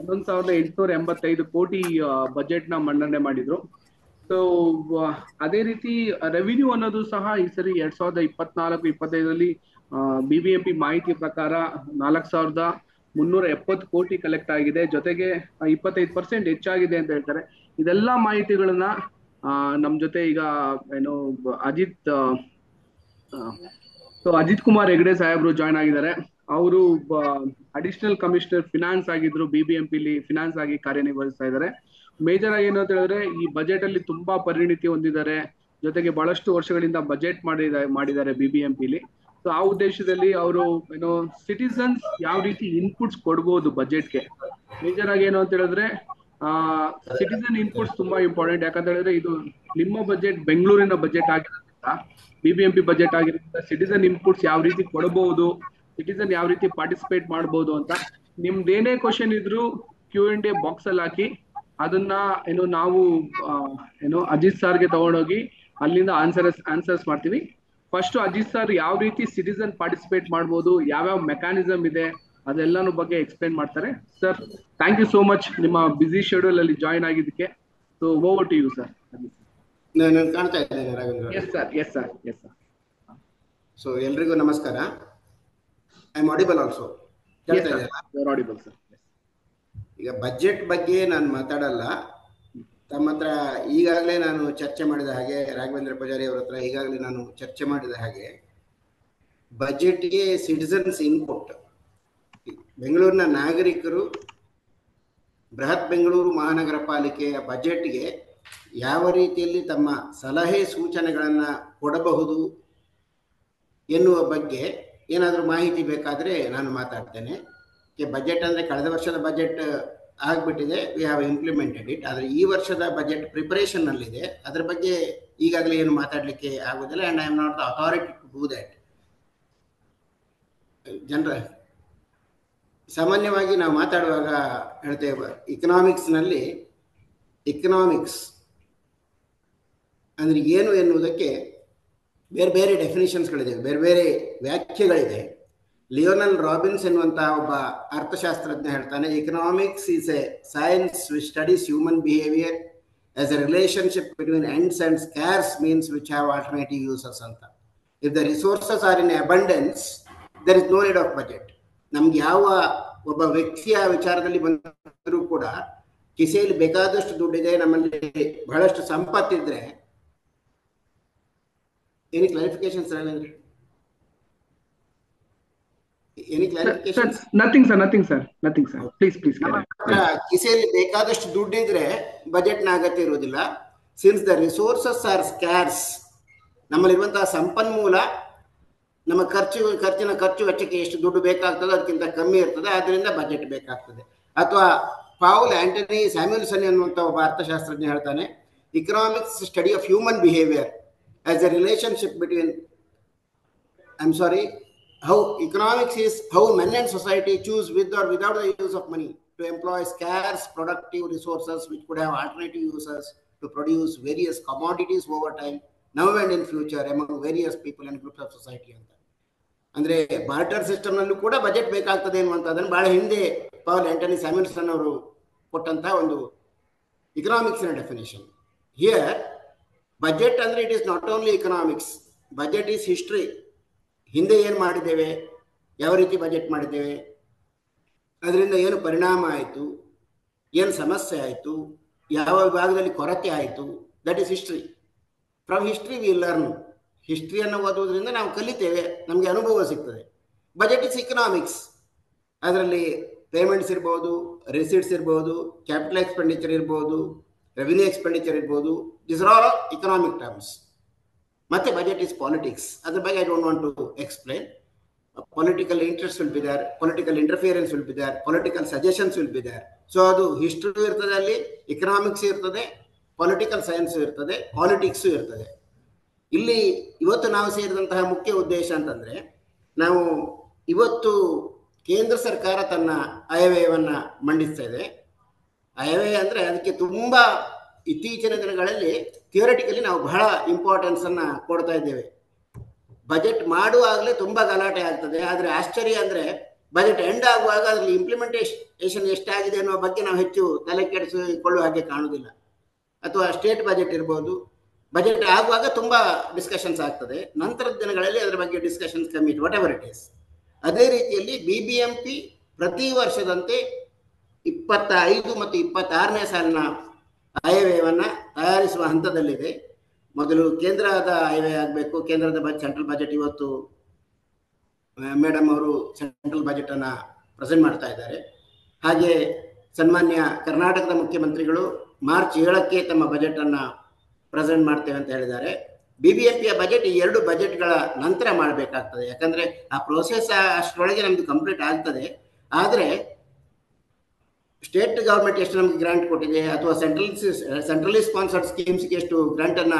11,885 ಕೋಟಿ ಬಜೆಟ್ ನ ಮಂಡನೆ ಮಾಡಿದ್ರು. ಸೊ ಅದೇ ರೀತಿ ರೆವಿನ್ಯೂ ಅನ್ನೋದು ಸಹ ಈ ಸರಿ 2024-25ರಲ್ಲಿ BBMP ಮಾಹಿತಿ ಪ್ರಕಾರ 4,370 ಕೋಟಿ ಕಲೆಕ್ಟ್ ಆಗಿದೆ. ಜೊತೆಗೆ 25% ಹೆಚ್ಚಾಗಿದೆ ಅಂತ ಹೇಳ್ತಾರೆ. ಇದೆಲ್ಲಾ ಮಾಹಿತಿಗಳನ್ನ ನಮ್ ಜೊತೆ ಈಗ ಏನು ಅಜಿತ್ ಕುಮಾರ್ ಹೆಗ್ಡೆ ಸಾಹೇಬ್ರು ಜಾಯ್ನ್ ಆಗಿದ್ದಾರೆ. ಅವರು ಅಡಿಷನಲ್ ಕಮಿಷನರ್ ಫಿನಾನ್ಸ್ ಆಗಿದ್ರು, BBMPಲಿ ಫಿನಾನ್ಸ್ ಆಗಿ ಕಾರ್ಯನಿರ್ವಹಿಸ್ತಾ ಇದ್ದಾರೆ. ಮೇಜರ್ ಆಗಿ ಏನು ಅಂತ ಹೇಳಿದ್ರೆ ಈ ಬಜೆಟ್ ಅಲ್ಲಿ ತುಂಬಾ ಪರಿಣಿತಿ ಹೊಂದಿದ್ದಾರೆ. ಜೊತೆಗೆ ಬಹಳಷ್ಟು ವರ್ಷಗಳಿಂದ ಬಜೆಟ್ ಮಾಡಿದ್ದಾರೆ BBMPಲಿ. ಸೊ ಆ ಉದ್ದೇಶದಲ್ಲಿ ಅವರು ಏನು ಸಿಟಿಸನ್ಸ್ ಯಾವ ರೀತಿ ಇನ್ಪುಟ್ಸ್ ಕೊಡ್ಬೋದು ಬಜೆಟ್ಗೆ, ಮೇಜರ್ ಆಗಿ ಏನು ಅಂತ ಹೇಳಿದ್ರೆ ಸಿಟಿಸನ್ ಇನ್ಪುಟ್ಸ್ ತುಂಬಾ ಇಂಪಾರ್ಟೆಂಟ್. ಯಾಕಂತ ಹೇಳಿದ್ರೆ ಇದು ನಿಮ್ಮ ಬಜೆಟ್ ಬೆಂಗಳೂರಿನ ಬಜೆಟ್ ಆಗಿರೋದ್ರಿಂದ, BBMP ಬಜೆಟ್ ಆಗಿರೋದ್ರಿಂದ ಸಿಟಿಸನ್ ಇನ್ಪುಟ್ಸ್ ಯಾವ ರೀತಿ ಕೊಡಬಹುದು, ಸಿಟಿಸನ್ ಯಾವ ರೀತಿ ಪಾರ್ಟಿಸಿಪೇಟ್ ಮಾಡಬಹುದು ಅಂತ ನಿಮ್ದೇನೇ ಕ್ವಶನ್ ಇದ್ರು Q&A ಬಾಕ್ಸ್ ಅಲ್ಲಿ ಹಾಕಿ ಅದನ್ನ ನಾವು ಅಜಿತ್ ಸರ್ಗೆ ತಗೊಂಡೋಗಿ ಅಲ್ಲಿಂದ ಆನ್ಸರ್ಸ್ ಮಾಡ್ತೀವಿ. ಫಸ್ಟ್ ಅಜಿತ್ ಸರ್ ಯಾವ ರೀತಿ ಸಿಟಿಸನ್ ಪಾರ್ಟಿಸಿಪೇಟ್ ಮಾಡ್ಬೋದು, ಯಾವ್ಯಾವ ಮೆಕ್ಯಾನಿಸಮ್ ಇದೆ ಅದೆಲ್ಲಾನು ಬಗ್ಗೆ ಎಕ್ಸ್ಪ್ಲೈನ್ ಮಾಡ್ತಾರೆ. Sir, thank you so much ನಿಮ್ಮ ಬಿಸಿ ಶೆಡ್ಯೂಲ್ ಅಲ್ಲಿ ಜಾಯಿನ್ ಆಗಿದ್ದಕ್ಕೆ. So over to you sir. ನಾನು ಕಾಣ್ತಾ ಇದ್ದೇನೆ ರಾಘವೇಂದ್ರ. Yes sir. ಸೊ ಎಲ್ರಿಗೂ ನಮಸ್ಕಾರ. I am audible also. ಕೇಳ್ತಾ ಇದ್ದೀರಾ? Audible sir. ಈಗ ಬಜೆಟ್ ಬಗ್ಗೆ ನಾನು ಮಾತಾಡಲ್ಲ. ತಮ್ಮ ಹತ್ರ ಈಗಾಗಲೇ ನಾನು ಚರ್ಚೆ ಮಾಡಿದ ಹಾಗೆ, ರಾಘವೇಂದ್ರ ಪೂಜಾರಿ ಅವರ ಹತ್ರ ಈಗಾಗಲೇ ನಾನು ಚರ್ಚೆ ಮಾಡಿದ ಹಾಗೆ, ಬಜೆಟ್ಗೆ ಸಿಟಿಸನ್ಸ್ ಇನ್ಪುಟ್, ಬೆಂಗಳೂರಿನ ನಾಗರಿಕರು ಬೃಹತ್ ಬೆಂಗಳೂರು ಮಹಾನಗರ ಪಾಲಿಕೆಯ ಬಜೆಟ್ಗೆ ಯಾವ ರೀತಿಯಲ್ಲಿ ತಮ್ಮ ಸಲಹೆ ಸೂಚನೆಗಳನ್ನು ಕೊಡಬಹುದು ಎನ್ನುವ ಬಗ್ಗೆ ಏನಾದರೂ ಮಾಹಿತಿ ಬೇಕಾದರೆ ನಾನು ಮಾತಾಡ್ತೇನೆ. ಬಜೆಟ್ ಅಂದರೆ ಕಳೆದ ವರ್ಷದ ಬಜೆಟ್ ಆಗಿಬಿಟ್ಟಿದೆ, ವಿ ಹ್ಯಾವ್ ಇಂಪ್ಲಿಮೆಂಟೆಡ್ ಇಟ್. ಆದರೆ ಈ ವರ್ಷದ ಬಜೆಟ್ ಪ್ರಿಪರೇಷನ್ನಲ್ಲಿದೆ. ಅದರ ಬಗ್ಗೆ ಈಗಾಗಲೇ ಏನು ಮಾತಾಡಲಿಕ್ಕೆ ಆಗೋದಿಲ್ಲ. And I am not the authority to do that. ಜನರ ಸಾಮಾನ್ಯವಾಗಿ ನಾವು ಮಾತಾಡುವಾಗ ಹೇಳ್ತೇವೆ, ಇಕನಾಮಿಕ್ಸ್ ಅಂದರೆ ಏನು ಎನ್ನುವುದಕ್ಕೆ ಬೇರೆ ಬೇರೆ ಡೆಫಿನಿಷನ್ಸ್ಗಳಿದೆ, ಬೇರೆ ಬೇರೆ ವ್ಯಾಖ್ಯೆಗಳಿದೆ. ಲಿಯೋನಲ್ ರಾಬಿನ್ಸ್ ಎನ್ನುವಂತಹ ಒಬ್ಬ ಅರ್ಥಶಾಸ್ತ್ರಜ್ಞ ಹೇಳ್ತಾನೆ, economics is a science which studies human behaviour as a relationship between ends and scarce means which have alternative uses ಅಂತ. If the resources are in abundance there is no need of budget. ನಮ್ಗೆ ಯಾವ ಒಬ್ಬ ವ್ಯಕ್ತಿಯ ವಿಚಾರದಲ್ಲಿ ಬಂದರೂ ಕೂಡ ಕಿಸೆಯಲ್ಲಿ ಬೇಕಾದಷ್ಟು ದುಡ್ಡಿದೆ, ನಮ್ಮಲ್ಲಿ ಬಹಳಷ್ಟು ಸಂಪತ್ತಿದ್ರೆ, ಎನಿ ಕ್ಲಾರಿಫಿಕೇಶನ್ಸ್? ಕಿಸೆಯಲ್ಲಿ ಬೇಕಾದಷ್ಟು ದುಡ್ಡಿದ್ರೆ ಬಜೆಟ್ನ ಅಗತ್ಯ ಇರುವುದಿಲ್ಲ. ಸಿನ್ಸ್ ದ ರಿಸೋರ್ಸಸ್ ಆರ್ ಸ್ಕ್ಯಾರ್ಸ್, ನಮ್ಮಲ್ಲಿರುವಂತಹ ಸಂಪನ್ಮೂಲ ನಮ್ಮ ಖರ್ಚು ವೆಚ್ಚಕ್ಕೆ ಎಷ್ಟು ದುಡ್ಡು ಬೇಕಾಗ್ತದೆ ಅದಕ್ಕಿಂತ ಕಮ್ಮಿ ಇರ್ತದೆ, ಆದ್ದರಿಂದ ಬಜೆಟ್ ಬೇಕಾಗ್ತದೆ. ಅಥವಾ ಪೌಲ್ ಆಂಟನಿ ಸ್ಯಾಮ್ಯುಲ್ಸನ್ ಎನ್ನುವಂಥ ಒಬ್ಬ ಅರ್ಥಶಾಸ್ತ್ರಜ್ಞ ಹೇಳ್ತಾನೆ, economics study of human behaviour as a relationship between how economics is how men and society choose with or without the use of money to employ scarce productive resources which could have alternative uses to produce various commodities over time, now and in future, among various people and groups of society ಅಂತ. ಅಂದರೆ barter ಸಿಸ್ಟಮ್ನಲ್ಲೂ ಕೂಡ budget ಬೇಕಾಗ್ತದೆ ಅನ್ನುವಂಥದ್ದನ್ನು ಭಾಳ ಹಿಂದೆ Paul Antony ಸ್ಯಾಮ್ಯುಲ್ಸನ್ ಅವರು ಕೊಟ್ಟಂತಹ ಒಂದು ಇಕನಾಮಿಕ್ಸ್ನ ಡೆಫಿನೇಷನ್. ಹಿಯರ್ ಬಜೆಟ್ ಅಂದರೆ it is not only economics, budget is history. ಹಿಂದೆ ಏನು ಮಾಡಿದ್ದೇವೆ, ಯಾವ ರೀತಿ ಬಜೆಟ್ ಮಾಡಿದ್ದೇವೆ, ಅದರಿಂದ ಏನು ಪರಿಣಾಮ ಆಯಿತು, ಏನು ಸಮಸ್ಯೆ ಆಯಿತು, ಯಾವ ವಿಭಾಗದಲ್ಲಿ ಕೊರತೆ ಆಯಿತು, that is history. From history we learn. ಹಿಸ್ಟ್ರಿಯನ್ನು ಓದುವುದರಿಂದ ನಾವು ಕಲಿತೇವೆ, ನಮಗೆ ಅನುಭವ ಸಿಗ್ತದೆ. Budget is economics. ಅದರಲ್ಲಿ ಪೇಮೆಂಟ್ಸ್ ಇರ್ಬೋದು, ರಿಸೀಟ್ಸ್ ಇರ್ಬೋದು, ಕ್ಯಾಪಿಟಲ್ ಎಕ್ಸ್ಪೆಂಡಿಚರ್ ಇರ್ಬೋದು, ರೆವಿನ್ಯೂ ಎಕ್ಸ್ಪೆಂಡಿಚರ್ ಇರ್ಬೋದು, this are all economic terms. ಮತ್ತೆ ಬಜೆಟ್ ಇಸ್ ಪಾಲಿಟಿಕ್ಸ್. ಅದ್ರ ಬಗ್ಗೆ I don't want to explain. Political interest will be there, political interference will be there, political suggestions will be there. So ಅದು history ಇರ್ತದೆ, ಅಲ್ಲಿ economics ಇರ್ತದೆ, political science ಇರ್ತದೆ, politics ಇರ್ತದೆ. ಇಲ್ಲಿ ಇವತ್ತು ನಾವು ಸೇರಿದಂತಹ ಮುಖ್ಯ ಉದ್ದೇಶ ಅಂತಂದರೆ, ನಾವು ಇವತ್ತು ಕೇಂದ್ರ ಸರ್ಕಾರ ತನ್ನ ಆಯವ್ಯಯವನ್ನು ಮಂಡಿಸ್ತಾ ಇದೆ. ಆಯವ್ಯಯ ಅಂದರೆ ಅದಕ್ಕೆ ತುಂಬ ಇತ್ತೀಚಿನ ದಿನಗಳಲ್ಲಿ ಥಿಯರಿಟಿಕಲಿ ನಾವು ಬಹಳ ಇಂಪಾರ್ಟೆನ್ಸನ್ನು ಕೊಡ್ತಾ ಇದ್ದೇವೆ. ಬಜೆಟ್ ಮಾಡುವಾಗಲೇ ತುಂಬ ಗಲಾಟೆ ಆಗ್ತದೆ. ಆದರೆ ಆಶ್ಚರ್ಯ ಅಂದರೆ ಬಜೆಟ್ ಎಂಡ್ ಆಗುವಾಗ ಅದರಲ್ಲಿ ಇಂಪ್ಲಿಮೆಂಟೇಷನ್ ಎಷ್ಟಾಗಿದೆ ಅನ್ನೋ ಬಗ್ಗೆ ನಾವು ಹೆಚ್ಚು ತಲೆ ಕೆಡಿಸಿಕೊಳ್ಳುವ ಹಾಗೆ ಕಾಣುವುದಿಲ್ಲ. ಅಥವಾ ಸ್ಟೇಟ್ ಬಜೆಟ್ ಇರ್ಬೋದು, ಬಜೆಟ್ ಆಗುವಾಗ ತುಂಬ ಡಿಸ್ಕಷನ್ಸ್ ಆಗ್ತದೆ, ನಂತರದ ದಿನಗಳಲ್ಲಿ ಅದರ ಬಗ್ಗೆ ಡಿಸ್ಕಷನ್ಸ್ ಕಮ್ಮಿ, ವಾಟ್ ಎವರ್ ಇಟ್ ಈಸ್. ಅದೇ ರೀತಿಯಲ್ಲಿ BBMP ಪ್ರತಿ ವರ್ಷದಂತೆ 25 ಮತ್ತು 26ನೇ ಸಾಲಿನ ಆಯವ್ಯಯವನ್ನು ತಯಾರಿಸುವ ಹಂತದಲ್ಲಿದೆ. ಮೊದಲು ಕೇಂದ್ರದ ಆಯವ್ಯಯ ಆಗಬೇಕು. ಕೇಂದ್ರದ ಸೆಂಟ್ರಲ್ ಬಜೆಟ್ ಇವತ್ತು ಮೇಡಮ್ ಅವರು ಸೆಂಟ್ರಲ್ ಬಜೆಟ್ ಅನ್ನ ಪ್ರೆಸೆಂಟ್ ಮಾಡ್ತಾ ಇದ್ದಾರೆ. ಹಾಗೆ ಸನ್ಮಾನ್ಯ ಕರ್ನಾಟಕದ ಮುಖ್ಯಮಂತ್ರಿಗಳು ಮಾರ್ಚ್ 7ಕ್ಕೆ ತಮ್ಮ ಬಜೆಟ್ ಅನ್ನ ಪ್ರೆಸೆಂಟ್ ಮಾಡ್ತೇವೆ ಅಂತ ಹೇಳಿದ್ದಾರೆ. BBMPಯ ಬಜೆಟ್ ಈ 2 ಬಜೆಟ್ಗಳ ನಂತರ ಮಾಡಬೇಕಾಗ್ತದೆ. ಯಾಕಂದ್ರೆ ಆ ಪ್ರೋಸೆಸ್ ಅಷ್ಟರೊಳಗೆ ನಮ್ದು ಕಂಪ್ಲೀಟ್ ಆಗ್ತದೆ. ಆದರೆ ಸ್ಟೇಟ್ ಗವರ್ಮೆಂಟ್ ಎಷ್ಟು ನಮಗೆ ಗ್ರಾಂಟ್ ಕೊಟ್ಟಿದೆ ಅಥವಾ ಸೆಂಟ್ರಲಿ ಸ್ಪಾನ್ಸರ್ಡ್ ಸ್ಕೀಮ್ಸ್ಗೆ ಎಷ್ಟು ಗ್ರಾಂಟ್ ಅನ್ನ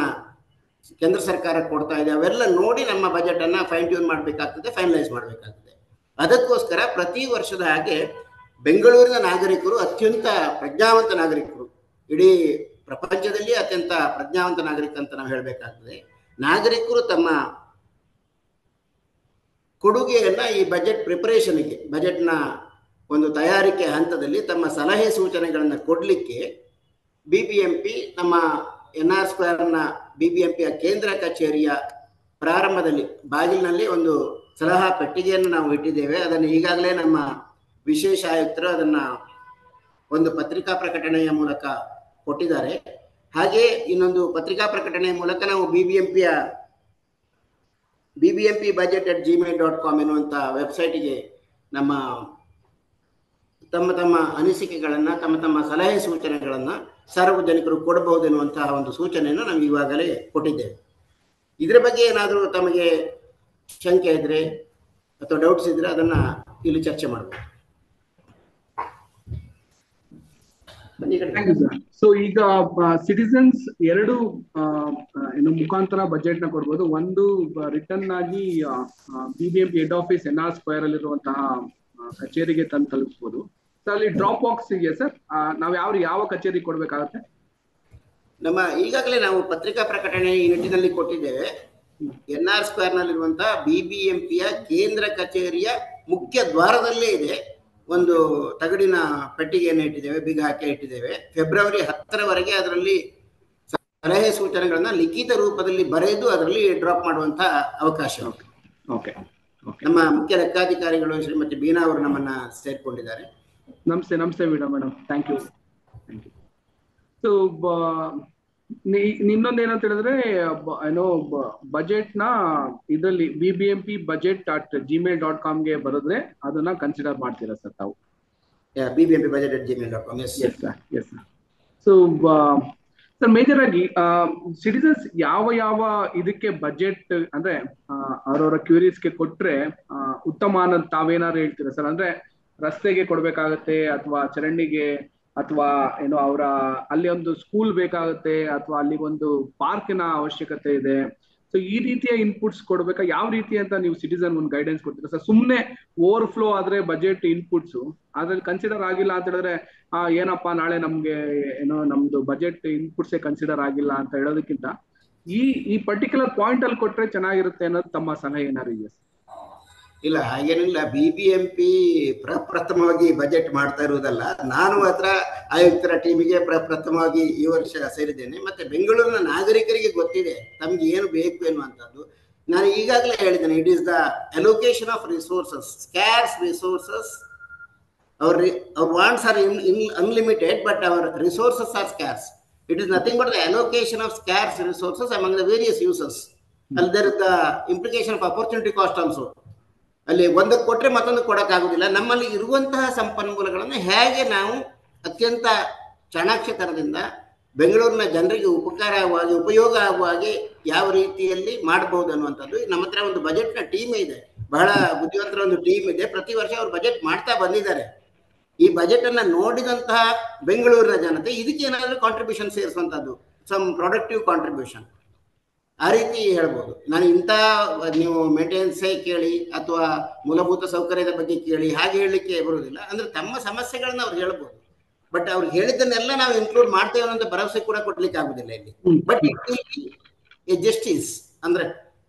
ಕೇಂದ್ರ ಸರ್ಕಾರ ಕೊಡ್ತಾ ಇದೆ, ಅವೆಲ್ಲ ನೋಡಿ ನಮ್ಮ ಬಜೆಟ್ ಅನ್ನ ಫೈನ್ ಟ್ಯೂನ್ ಮಾಡಬೇಕಾಗ್ತದೆ, ಫೈನಲೈಸ್ ಮಾಡಬೇಕಾಗ್ತದೆ. ಅದಕ್ಕೋಸ್ಕರ ಪ್ರತಿ ವರ್ಷದ ಹಾಗೆ ಬೆಂಗಳೂರಿನ ನಾಗರಿಕರು ಅತ್ಯಂತ ಪ್ರಜ್ಞಾವಂತ ನಾಗರಿಕರು, ಇಡೀ ಪ್ರಪಂಚದಲ್ಲಿ ಅತ್ಯಂತ ಪ್ರಜ್ಞಾವಂತ ನಾಗರಿಕ ಅಂತ ನಾವು ಹೇಳಬೇಕಾಗ್ತದೆ. ನಾಗರಿಕರು ತಮ್ಮ ಕೊಡುಗೆಯನ್ನ ಈ ಬಜೆಟ್ ಪ್ರಿಪರೇಷನ್ಗೆ, ಬಜೆಟ್ನ ಒಂದು ತಯಾರಿಕೆ ಹಂತದಲ್ಲಿ ತಮ್ಮ ಸಲಹೆ ಸೂಚನೆಗಳನ್ನು ಕೊಡಲಿಕ್ಕೆ BBMP ನಮ್ಮ NR2ನ BBMPಯ ಕೇಂದ್ರ ಕಚೇರಿಯ ಪ್ರಾರಂಭದಲ್ಲಿ ಬಾಗಿಲಿನಲ್ಲಿ ಒಂದು ಸಲಹಾ ಪೆಟ್ಟಿಗೆಯನ್ನು ನಾವು ಇಟ್ಟಿದ್ದೇವೆ. ಅದನ್ನು ಈಗಾಗಲೇ ನಮ್ಮ ವಿಶೇಷ ಆಯುಕ್ತರು ಅದನ್ನು ಒಂದು ಪತ್ರಿಕಾ ಪ್ರಕಟಣೆಯ ಮೂಲಕ ಕೊಟ್ಟಿದ್ದಾರೆ. ಹಾಗೆ ಇನ್ನೊಂದು ಪತ್ರಿಕಾ ಪ್ರಕಟಣೆಯ ಮೂಲಕ ನಾವು BBMP budget@gmail.com ಎನ್ನುವಂಥ ವೆಬ್ಸೈಟಿಗೆ ನಮ್ಮ ತಮ್ಮ ಅನಿಸಿಕೆಗಳನ್ನು, ತಮ್ಮ ಸಲಹೆ ಸೂಚನೆಗಳನ್ನು ಸಾರ್ವಜನಿಕರು ಕೊಡಬಹುದೆನ್ನುವಂತಹ ಒಂದು ಸೂಚನೆಯನ್ನು ನಾವು ಇವಾಗಲೇ ಕೊಟ್ಟಿದ್ದೇವೆ. ಇದರ ಬಗ್ಗೆ ಏನಾದರೂ ತಮಗೆ ಶಂಕೆ ಇದ್ರೆ ಅಥವಾ ಡೌಟ್ಸ್ ಇದ್ರೆ ಅದನ್ನ ಇಲ್ಲಿ ಚರ್ಚೆ ಮಾಡಬಹುದು. ಸೊ ಈಗ ಸಿಟಿಸನ್ಸ್ 2 ಮುಖಾಂತರ ಬಜೆಟ್ ನ ಕೊಡ್ಬೋದು. ಒಂದು ರಿಟರ್ನ್ ಆಗಿ BBMP ಹೆಡ್ ಆಫೀಸ್ NR2 ಅಲ್ಲಿರುವಂತಹ ಕಚೇರಿಗೆ ತಂದು ತಲುಪಿಸಬಹುದು. ಅಲ್ಲಿ ಡ್ರಾಪ್ ಬಾಕ್ಸ್ ಇದೆಯಾ ಸರ್? ನಾವು ಯಾವ ಕಚೇರಿ ಕೊಡ್ಬೇಕಾಗುತ್ತೆ? ನಮ್ಮ ಈಗಾಗಲೇ ನಾವು ಪತ್ರಿಕಾ ಪ್ರಕಟಣೆ ಈ ನಿಟ್ಟಿನಲ್ಲಿ ಕೊಟ್ಟಿದ್ದೇವೆ. NR2ನಲ್ಲಿರುವಂತಹ BBMPಯ ಕೇಂದ್ರ ಕಚೇರಿಯ ಮುಖ್ಯ ದ್ವಾರದಲ್ಲೇ ಇದೆ. ಒಂದು ತಗಡಿನ ಪೆಟ್ಟಿಗೆಯನ್ನು ಇಟ್ಟಿದ್ದೇವೆ, ಬೀಗ ಹಾಕಿ ಇಟ್ಟಿದ್ದೇವೆ. ಫೆಬ್ರವರಿ 10ರವರೆಗೆ ಅದರಲ್ಲಿ ಸಲಹೆ ಸೂಚನೆಗಳನ್ನ ಲಿಖಿತ ರೂಪದಲ್ಲಿ ಬರೆದು ಅದರಲ್ಲಿ ಡ್ರಾಪ್ ಮಾಡುವಂತಹ ಅವಕಾಶ. ನಮ್ಮ ಮುಖ್ಯ ಲೆಕ್ಕಾಧಿಕಾರಿಗಳು ಶ್ರೀಮತಿ ಬೀನಾ ಅವರು ನಮ್ಮನ್ನ ಸೇರ್ಕೊಂಡಿದ್ದಾರೆ. ನಮಸ್ತೆ ಮೇಡಮ್. Thank you. ಸೊ ಇನ್ನೊಂದು ಏನಂತ ಹೇಳಿದ್ರೆ ಬಜೆಟ್ ನ ಇದರಲ್ಲಿ BBMP budget@gmail.com ಗೆ ಬರೆದ್ರೆ ಅದನ್ನ ಕನ್ಸಿಡರ್ ಮಾಡ್ತೀರಾ ಸರ್ ತಾವು? BBMP budget@gmail.com. Yes sir. So sir major ಆಗಿ ಸಿಟಿಸನ್ಸ್ ಯಾವ ಇದಕ್ಕೆ ಬಜೆಟ್ ಅಂದ್ರೆ ಅವರವರ ಕ್ಯೂರೀಸ್ಗೆ ಕೊಟ್ರೆ ಉತ್ತಮ ಅನ್ನೋದು ತಾವೇನಾದ್ರು ಹೇಳ್ತೀರಾ ಸರ್? ಅಂದ್ರೆ ರಸ್ತೆಗೆ ಕೊಡ್ಬೇಕಾಗತ್ತೆ ಅಥವಾ ಚರಂಡಿಗೆ ಅಥವಾ ಅವರ ಅಲ್ಲಿ ಒಂದು ಸ್ಕೂಲ್ ಬೇಕಾಗುತ್ತೆ ಅಥವಾ ಅಲ್ಲಿ ಒಂದು ಪಾರ್ಕಿನ ಅವಶ್ಯಕತೆ ಇದೆ. ಸೊ ಈ ರೀತಿಯ ಇನ್ಪುಟ್ಸ್ ಕೊಡ್ಬೇಕಾ? ಯಾವ ರೀತಿ ಅಂತ ನೀವು ಸಿಟಿಸನ್ ಒಂದು ಗೈಡೆನ್ಸ್ ಕೊಡ್ತೀರಾ ಸರ್? ಸುಮ್ನೆ ಓವರ್ಫ್ಲೋ ಆದ್ರೆ ಬಜೆಟ್ ಇನ್ಪುಟ್ಸ್ ಅದ್ರಲ್ಲಿ ಕನ್ಸಿಡರ್ ಆಗಿಲ್ಲ ಅಂತ ಹೇಳಿದ್ರೆ ಏನಪ್ಪಾ ನಾಳೆ ನಮ್ಗೆ ನಮ್ದು ಬಜೆಟ್ ಇನ್ಪುಟ್ಸ್ ಕನ್ಸಿಡರ್ ಆಗಿಲ್ಲ ಅಂತ ಹೇಳೋದಕ್ಕಿಂತ ಈ ಪರ್ಟಿಕ್ಯುಲರ್ ಪಾಯಿಂಟ್ ಅಲ್ಲಿ ಕೊಟ್ರೆ ಚೆನ್ನಾಗಿರುತ್ತೆ ಅನ್ನೋದು ತಮ್ಮ ಸಲಹೆ ಏನಾದ್ರು ಇದೆಯಾ? ಇಲ್ಲ, ಹಾಗೇನಿಲ್ಲ. BBMP ಪ್ರಪ್ರಥಮವಾಗಿ ಬಜೆಟ್ ಮಾಡ್ತಾ ಇರುವುದಲ್ಲ. ನಾನು ಮಾತ್ರ ಆಯುಕ್ತರ ಟೀಮಿಗೆ ಪ್ರಪ್ರಥಮವಾಗಿ ಈ ವರ್ಷ ಸೇರಿದ್ದೇನೆ. ಮತ್ತೆ ಬೆಂಗಳೂರಿನ ನಾಗರಿಕರಿಗೆ ಗೊತ್ತಿದೆ ತಮ್ಗೆ ಏನು ಬೇಕು ಎನ್ನುವಂಥದ್ದು. ನಾನು ಈಗಾಗಲೇ ಹೇಳಿದ್ದೇನೆ, it is the allocation of resources, scarce resources. our wants are unlimited, but our resources are scarce. It is nothing but the allocation of scarce resources among the various users. And there is the implication of opportunity cost also. ಅಲ್ಲಿ ಒಂದಕ್ಕೆ ಕೊಟ್ಟರೆ ಮತ್ತೊಂದು ಕೊಡೋಕ್ಕಾಗೋದಿಲ್ಲ. ನಮ್ಮಲ್ಲಿ ಇರುವಂತಹ ಸಂಪನ್ಮೂಲಗಳನ್ನು ಹೇಗೆ ನಾವು ಅತ್ಯಂತ ಚಾಣಾಕ್ಷತನದಿಂದ ಬೆಂಗಳೂರಿನ ಜನರಿಗೆ ಉಪಯೋಗ ಆಗುವ ಹಾಗೆ ಯಾವ ರೀತಿಯಲ್ಲಿ ಮಾಡಬಹುದು ಅನ್ನುವಂಥದ್ದು. ನಮ್ಮ ಹತ್ರ ಒಂದು ಬಜೆಟ್ನ ಟೀಮ್ ಇದೆ, ಬಹಳ ಬುದ್ಧಿವಂತರ ಒಂದು ಟೀಮ್ ಇದೆ. ಪ್ರತಿ ವರ್ಷ ಅವರು ಬಜೆಟ್ ಮಾಡ್ತಾ ಬಂದಿದ್ದಾರೆ. ಈ ಬಜೆಟ್ ಅನ್ನ ನೋಡಿದಂತಹ ಬೆಂಗಳೂರಿನ ಜನತೆ ಇದಕ್ಕೆ ಏನಾದರೂ ಕಾಂಟ್ರಿಬ್ಯೂಷನ್ ಸೇರಿಸುವಂಥದ್ದು, ಸಮ್ ಪ್ರೊಡಕ್ಟಿವ್ ಕಾಂಟ್ರಿಬ್ಯೂಷನ್, ಆ ರೀತಿ ಹೇಳ್ಬೋದು. ನಾನು ಇಂಥ ನೀವು ಮೇಂಟೆನೆನ್ಸೇ ಕೇಳಿ ಅಥವಾ ಮೂಲಭೂತ ಸೌಕರ್ಯದ ಬಗ್ಗೆ ಕೇಳಿ ಹಾಗೆ ಹೇಳಲಿಕ್ಕೆ ಬರುವುದಿಲ್ಲ. ಅಂದ್ರೆ ತಮ್ಮ ಸಮಸ್ಯೆಗಳನ್ನ ಅವ್ರು ಹೇಳ್ಬೋದು, ಬಟ್ ಅವ್ರು ಹೇಳಿದ್ದನ್ನೆಲ್ಲ ನಾವು ಇನ್ಕ್ಲೂಡ್ ಮಾಡ್ತೇವೆ ಅನ್ನೋ ಭರವಸೆ ಕೂಡ ಕೊಡ್ಲಿಕ್ಕೆ ಆಗುದಿಲ್ಲ ಇಲ್ಲಿ. But it will be A justice. ಅಂದ್ರೆ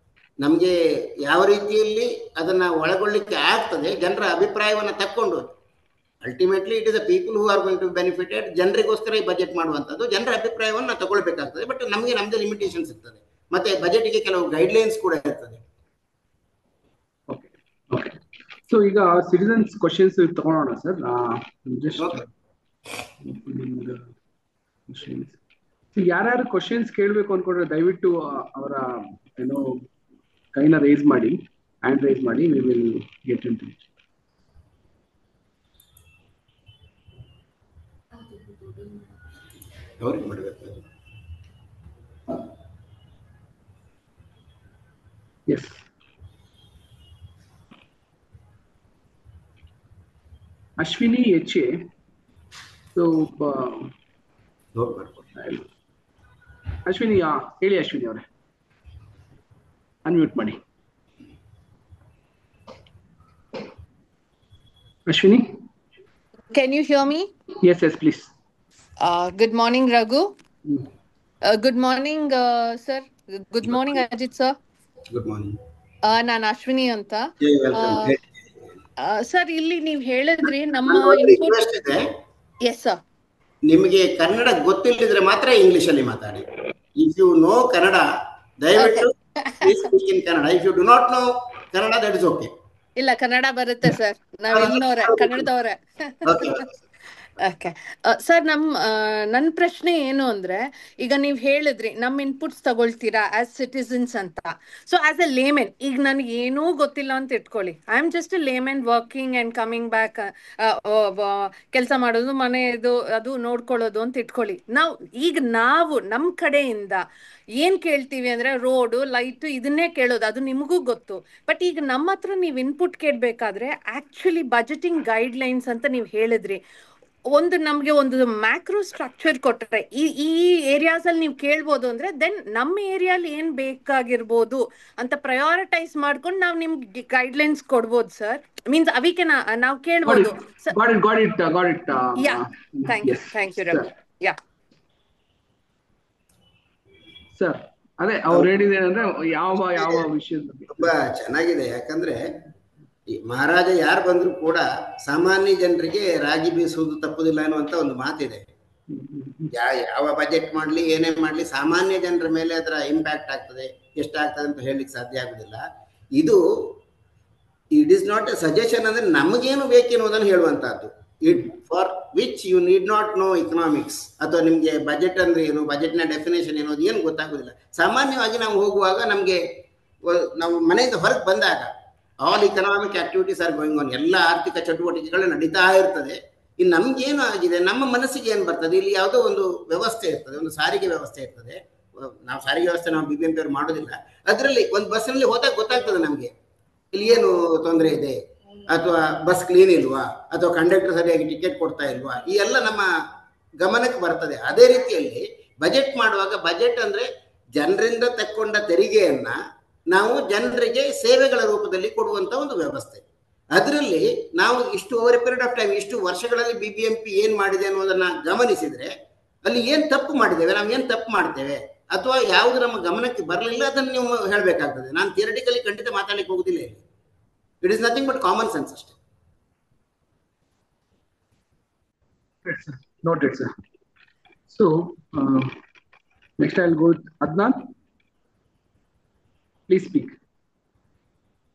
ನಮಗೆ ಯಾವ ರೀತಿಯಲ್ಲಿ ಅದನ್ನು ಒಳಗೊಳ್ಳಿಕ್ಕೆ ಆಗ್ತದೆ, ಜನರ ಅಭಿಪ್ರಾಯವನ್ನು ತಕ್ಕೊಂಡು, ultimately it is the people who are going to benefited. ಜನರಿಗೋಸ್ಕರ ಈ ಬಜೆಟ್ ಮಾಡುವಂಥದ್ದು, ಜನರ ಅಭಿಪ್ರಾಯವನ್ನು ತಗೊಳ್ಬೇಕಾಗ್ತದೆ. ಬಟ್ ನಮಗೆ ನಮ್ಮದೇ ಲಿಮಿಟೇಷನ್ಸ್ ಇರ್ತದೆ, ಮತ್ತೆ ಬಜೆಟ್ಗೆ ಕೆಲವು ಗೈಡ್ಲೈನ್ಸ್ ಕೂಡ ಇರ್ತದೆ. ಸೊ ಈಗ ಸಿಟಿಸನ್ಸ್ ಕ್ವಶನ್ಸ್ ತಗೊಳ್ಳೋಣ ಸರ್. ಯಾರ್ಯಾರು ಕ್ವಶನ್ಸ್ ಕೇಳಬೇಕು ಅನ್ಕೊಂಡ್ರೆ ದಯವಿಟ್ಟು ಅವರ ಏನೋ ಕೈನ ರೇಸ್ ಮಾಡಿ, ಹ್ಯಾಂಡ್ ರೇಸ್ ಮಾಡಿ. We will get into it. ಅವ್ರಿಗೆ ಮಾಡಬೇಕು. Yes, Ashwini H A. So Ashwini ಹೇಳಿ. ಅಶ್ವಿನಿ ಅವರೇ ಅನ್ಮ್ಯೂಟ್ ಮಾಡಿ. Ashwini, can you hear me? Yes, please. Good morning, Raghu. Good morning, sir. Good morning, Ajit sir. Good morning. ನಾನು ಅಶ್ವಿನಿ ಅಂತ. Welcome. Sir, ಇಲ್ಲಿ ನೀವು ಹೇಳಿದ್ರಿ ನಮ್ಮ ರಿಕ್ವೆಸ್ಟ್ ಇದೆ. Yes sir. ನಿಮಗೆ ಕನ್ನಡ ಗೊತ್ತಿಲ್ಲದಿದ್ರೆ ಮಾತ್ರ ಇಂಗ್ಲಿಷ್ ಅಲ್ಲಿ ಮಾತಾಡಿ. ಇಫ್ ಯು ನೋ ಕನ್ನಡ, ದಯವಿಟ್ಟು please speak in Kannada. If you do not know Kannada, that is okay. ಇಲ್ಲ, ಕನ್ನಡ ಬರುತ್ತೆ ಸರ್. ನಾವ್ ಇನ್ನೋರೆ ಕನ್ನಡದವ್ರೆ. ಓಕೆ ಸರ್, ನನ್ನ ಪ್ರಶ್ನೆ ಏನು ಅಂದ್ರೆ, ಈಗ ನೀವು ಹೇಳಿದ್ರಿ ನಮ್ಮ ಇನ್ಪುಟ್ಸ್ ತಗೊಳ್ತೀರಾ ಆಸ್ ಸಿಟಿಸನ್ಸ್ ಅಂತ. ಸೊ ಆಸ್ ಎ ಲೇಮೆನ್, ಈಗ ನನಗೆ ಏನೂ ಗೊತ್ತಿಲ್ಲ ಅಂತ ಇಟ್ಕೊಳ್ಳಿ. I am just a layman working and coming back, ಕೆಲಸ ಮಾಡೋದು, ಮನೆಯದು ಅದು ನೋಡ್ಕೊಳ್ಳೋದು ಅಂತ ಇಟ್ಕೊಳ್ಳಿ. ನಾವು ನಮ್ಮ ಕಡೆಯಿಂದ ಏನ್ ಕೇಳ್ತೀವಿ ಅಂದ್ರೆ ರೋಡು, ಲೈಟು, ಇದನ್ನೇ ಕೇಳೋದು. ಅದು ನಿಮಗೂ ಗೊತ್ತು. ಬಟ್ ಈಗ ನಮ್ಮ ಹತ್ರ ನೀವು ಇನ್ಪುಟ್ ಕೇಳಬೇಕಾದ್ರೆ ಆಕ್ಚುಲಿ ಬಜೆಟಿಂಗ್ ಗೈಡ್ಲೈನ್ಸ್ ಅಂತ ನೀವು ಹೇಳಿದ್ರಿ. ನಮ್ಗೆ ಒಂದು ಮ್ಯಾಕ್ರೋ ಸ್ಟ್ರಕ್ಚರ್ ಕೊಟ್ಟರೆ ಈ ಏರಿಯಾಸ್ ಅಲ್ಲಿ ನೀವು ಕೇಳ್ಬೋದು ಅಂದ್ರೆ, ದೆನ್ ನಮ್ಮ ಏರಿಯಾಲಿ ಏನ್ ಬೇಕಾಗಿರ್ಬೋದು ಅಂತ ಪ್ರಯಾರಿಟೈಸ್ ಮಾಡ್ಕೊಂಡು ನಾವು ನಿಮ್ಗೆ ಗೈಡ್ಲೈನ್ಸ್ ಕೊಡ್ಬೋದು ಸರ್. ಮೀನ್ಸ್ ಅವಿಕೆ ನಾವು ಕೇಳ್ಬೋದು. Thank you Raghu. Yeah sir, ಅದೇ ಅವ್ರು ಹೇಳಿದೆ ಅಂದ್ರೆ ಯಾವ ವಿಷಯದ ಬಗ್ಗೆ ತುಂಬಾ ಚೆನ್ನಾಗಿದೆ. ಯಾಕಂದ್ರೆ ಮಹಾರಾಜ ಯಾರು ಬಂದ್ರು ಕೂಡ ಸಾಮಾನ್ಯ ಜನರಿಗೆ ರಾಗಿ ಬೀಸುವುದು ತಪ್ಪುದಿಲ್ಲ ಅನ್ನುವಂತ ಒಂದು ಮಾತಿದೆ. ಯಾವ ಬಜೆಟ್ ಮಾಡ್ಲಿ, ಏನೇ ಮಾಡ್ಲಿ, ಸಾಮಾನ್ಯ ಜನರ ಮೇಲೆ ಅದರ ಇಂಪ್ಯಾಕ್ಟ್ ಆಗ್ತದೆ, ಎಷ್ಟಾಗ್ತದೆ ಅಂತ ಹೇಳಲಿಕ್ಕೆ ಸಾಧ್ಯ ಆಗುದಿಲ್ಲ. It is not a suggestion, ಅಂದ್ರೆ ನಮಗೇನು ಬೇಕೆನ್ನುವುದನ್ನು ಹೇಳುವಂತಹದ್ದು. For which you need not know economics, ಅಥವಾ ನಿಮ್ಗೆ ಬಜೆಟ್ ಅಂದ್ರೆ ಏನು, ಬಜೆಟ್ನ ಡೆಫಿನೇಷನ್ ಏನು, ಅದು ಏನು ಗೊತ್ತಾಗುದಿಲ್ಲ. ಸಾಮಾನ್ಯವಾಗಿ ನಾವು ಹೋಗುವಾಗ ನಾವು ಮನೆಯಿಂದ ಹೊರಗೆ ಬಂದಾಗ all economic activities are going on, ಎಲ್ಲ ಆರ್ಥಿಕ ಚಟುವಟಿಕೆಗಳು ನಡೀತಾ ಇರ್ತದೆ. ಇನ್ನು ನಮ್ಗೇನು ಆಗಿದೆ, ನಮ್ಮ ಮನಸ್ಸಿಗೆ ಏನು ಬರ್ತದೆ, ಇಲ್ಲಿ ಯಾವುದೋ ಒಂದು ವ್ಯವಸ್ಥೆ ಇರ್ತದೆ, ಒಂದು ಸಾರಿಗೆ ವ್ಯವಸ್ಥೆ ಇರ್ತದೆ. ನಾವು ಸಾರಿಗೆ ವ್ಯವಸ್ಥೆ ನಾವು BBMP ಅವರು ಮಾಡೋದಿಲ್ಲ. ಅದರಲ್ಲಿ ಒಂದು ಬಸ್ನಲ್ಲಿ ಹೋದಾಗ ಗೊತ್ತಾಗ್ತದೆ ನಮಗೆ ಇಲ್ಲಿ ಏನು ತೊಂದರೆ ಇದೆ, ಅಥವಾ ಬಸ್ ಕ್ಲೀನ್ ಇಲ್ವಾ, ಅಥವಾ ಕಂಡಕ್ಟರ್ ಸರಿಯಾಗಿ ಟಿಕೆಟ್ ಕೊಡ್ತಾ ಇಲ್ವಾ, ಈ ಎಲ್ಲ ನಮ್ಮ ಗಮನಕ್ಕೆ ಬರ್ತದೆ. ಅದೇ ರೀತಿಯಲ್ಲಿ ಬಜೆಟ್ ಮಾಡುವಾಗ, ಬಜೆಟ್ ಅಂದ್ರೆ ಜನರಿಂದ ತಕ್ಕೊಂಡ ತೆರಿಗೆಯನ್ನ ನಾವು ಜನರಿಗೆ ಸೇವೆಗಳ ರೂಪದಲ್ಲಿ ಕೊಡುವಂತ ಒಂದು ವ್ಯವಸ್ಥೆ. ಅದರಲ್ಲಿ ನಾವು ಇಷ್ಟು over A period of time, ಇಷ್ಟು ವರ್ಷಗಳಲ್ಲಿ BBMP ಏನ್ ಮಾಡಿದೆ ಅನ್ನೋದನ್ನ ಗಮನಿಸಿದ್ರೆ, ಅಲ್ಲಿ ಏನ್ ತಪ್ಪು ಮಾಡಿದ್ದೇವೆ, ನಾವು ಏನ್ ತಪ್ಪು ಮಾಡ್ತೇವೆ, ಅಥವಾ ಯಾವುದು ನಮ್ಮ ಗಮನಕ್ಕೆ ಬರಲಿಲ್ಲ, ಅದನ್ನು ನೀವು ಹೇಳಬೇಕಾಗ್ತದೆ. ನಾನು ಥಿಯರಿಟಿಕಲಿ ಖಂಡಿತ ಮಾತಾಡ್ಲಿಕ್ಕೆ ಹೋಗುದಿಲ್ಲ ಇಲ್ಲಿ. It is nothing but common sense ಅಷ್ಟೇ. Noted, sir. So next I'll go with Adnan. Please speak.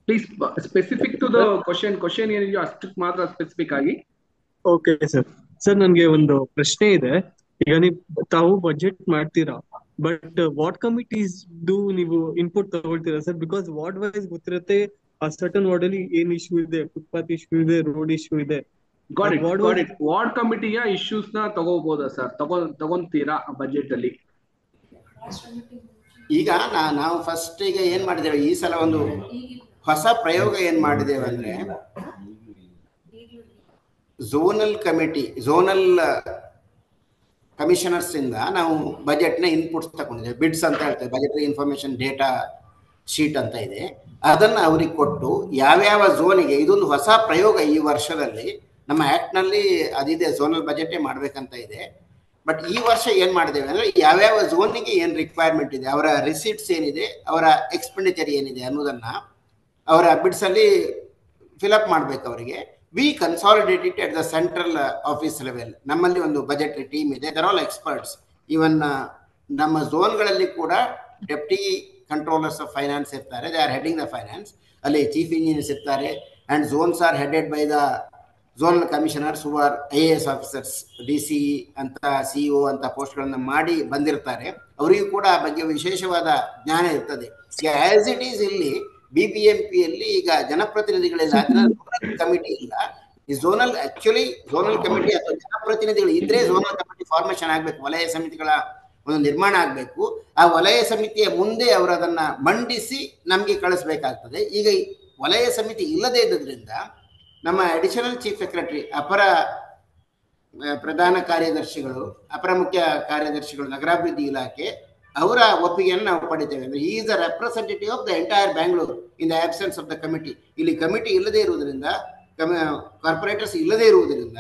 Please specific to the question ಏನಿದೆಯೋ ಅಷ್ಟಕ್ಕೆ ಮಾತ್ರ ಸ್ಪೆಸಿಫಿಕ್ ಆಗಿ. Okay sir. ಸರ್, ನನಗೆ ಒಂದು ಪ್ರಶ್ನೆ ಇದೆ. ಈಗ ತಾವು ಬಜೆಟ್ ಮಾಡ್ತೀರಾ, ಬಟ್ ವಾರ್ಡ್ ಕಮಿಟೀಸ್ ನೀವು ಇನ್ಪುಟ್ ತಗೊಳ್ತೀರಾ ಸರ್? ಬಿಕಾಸ್ ವಾರ್ಡ್ ವೈಸ್ ಗೊತ್ತಿರುತ್ತೆ, ಆ ಸರ್ಟನ್ ವಾರ್ಡ್ ಅಲ್ಲಿ ಏನ್ ಇಶ್ಯೂ ಇದೆ, ಫುಟ್ಪಾತ್ ಇಶ್ಯೂ ಇದೆ, ರೋಡ್ ಇಶ್ಯೂ ಇದೆ. ವಾರ್ಡ್ ಕಮಿಟಿಯ ಇಶ್ಯೂಸ್ ನ ತಗೋಬಹುದಾ ಸರ್? ತಗೊಂತೀರಾ ಬಜೆಟ್ ಅಲ್ಲಿ? ಈಗ ನಾವು ಫಸ್ಟ್ ಈಗ ಏನ್ ಮಾಡಿದ್ದೇವೆ, ಈ ಸಲ ಒಂದು ಹೊಸ ಪ್ರಯೋಗ ಏನ್ ಮಾಡಿದ್ದೇವೆ ಅಂದ್ರೆ, ಝೋನಲ್ ಕಮಿಷನರ್ಸ್ ಇಂದ ನಾವು ಬಜೆಟ್ ನ ಇನ್ಪುಟ್ಸ್ ತಗೊಂಡಿದ್ದೇವೆ. ಬಿಡ್ಸ್ ಅಂತ ಹೇಳ್ತೇವೆ, ಬಜೆಟ್ ಇನ್ಫಾರ್ಮೇಶನ್ ಡೇಟಾ ಶೀಟ್ ಅಂತ ಇದೆ. ಅದನ್ನು ಅವ್ರಿಗೆ ಕೊಟ್ಟು ಯಾವ್ಯಾವ ಝೋನಿಗೆ, ಇದೊಂದು ಹೊಸ ಪ್ರಯೋಗ ಈ ವರ್ಷದಲ್ಲಿ ನಮ್ಮ ಆಕ್ಟ್ ನಲ್ಲಿ ಅದಿದೆ, ಝೋನಲ್ ಬಜೆಟೇ ಮಾಡ್ಬೇಕಂತ ಇದೆ. ಬಟ್ ಈ ವರ್ಷ ಏನ್ ಮಾಡಿದ್ದೇವೆ ಅಂದ್ರೆ ಯಾವ್ಯಾವ ಝೋನಿಗೆ ಏನ್ ರಿಕ್ವೈರ್ಮೆಂಟ್ ಇದೆ, ಅವರ ರಿಸೀಟ್ಸ್ ಏನಿದೆ, ಅವರ ಎಕ್ಸ್ಪೆಂಡಿಚರ್ ಏನಿದೆ ಅನ್ನೋದನ್ನ ಅವರ ಬಿಡ್ಸ್ ಅಲ್ಲಿ ಫಿಲ್ಅಪ್ ಮಾಡ್ಬೇಕು ಅವರಿಗೆ. We consolidate it at the central office level. ನಮ್ಮಲ್ಲಿ ಒಂದು ಬಜೆಟರಿ ಟೀಮ್ ಇದೆ, ದರ್ ಆಲ್ ಎಕ್ಸ್ಪರ್ಟ್ಸ್. ಇವನ್ ನಮ್ಮ ಝೋನ್ಗಳಲ್ಲಿ ಕೂಡ ಡೆಪ್ಟಿ ಕಂಟ್ರೋಲರ್ಸ್ ಆಫ್ ಫೈನಾನ್ಸ್ ಇರ್ತಾರೆ, they are heading the finance. ಅಲ್ಲಿ ಚೀಫ್ ಇಂಜಿನಿಯರ್ಸ್ ಇರ್ತಾರೆ and zones are headed by the zonal commissioners who are IAS officers, DC ಅಂತ CEO ಅಂತ ಪೋಸ್ಟ್ಗಳನ್ನ ಮಾಡಿ ಬಂದಿರ್ತಾರೆ. ಅವರಿಗೂ ಕೂಡ ಆ ಬಗ್ಗೆ ವಿಶೇಷವಾದ ಜ್ಞಾನ ಇರ್ತದೆ. ಆಸ್ ಇಟ್ ಈಸ್ ಇಲ್ಲಿ BBMP ಯಲ್ಲಿ ಈಗ ಜನಪ್ರತಿನಿಧಿಗಳಿಲ್ಲ, ಕಮಿಟಿ ಇಲ್ಲ. ಈ ಝೋನಲ್ ಕಮಿಟಿ ಅಥವಾ ಜನಪ್ರತಿನಿಧಿಗಳು ಇದ್ರೆ ಝೋನಲ್ ಕಮಿಟಿ ಫಾರ್ಮೇಶನ್ ಆಗ್ಬೇಕು, ವಲಯ ಸಮಿತಿಗಳ ಒಂದು ನಿರ್ಮಾಣ ಆಗಬೇಕು. ಆ ವಲಯ ಸಮಿತಿಯ ಮುಂದೆ ಅವರು ಅದನ್ನ ಮಂಡಿಸಿ ನಮ್ಗೆ ಕಳಿಸ್ಬೇಕಾಗ್ತದೆ. ಈಗ ವಲಯ ಸಮಿತಿ ಇಲ್ಲದೆ ಇದ್ದುದರಿಂದ ನಮ್ಮ ಅಡಿಷನಲ್ ಚೀಫ್ ಸೆಕ್ರೆಟರಿ, ಅಪರ ಪ್ರಧಾನ ಕಾರ್ಯದರ್ಶಿಗಳು, ಅಪರ ಮುಖ್ಯ ಕಾರ್ಯದರ್ಶಿಗಳು, ನಗರಾಭಿವೃದ್ಧಿ ಇಲಾಖೆ, ಅವರ ಒಪ್ಪಿಗೆಯನ್ನು ನಾವು ಪಡಿತೇವೆ. ಅಂದ್ರೆ he is the representative of the entire Bangalore in the absence of the committee. ಇಲ್ಲಿ ಕಮಿಟಿ ಇಲ್ಲದೆ ಇರುವುದರಿಂದ, ಕಾರ್ಪೊರೇಟರ್ಸ್ ಇಲ್ಲದೆ ಇರುವುದರಿಂದ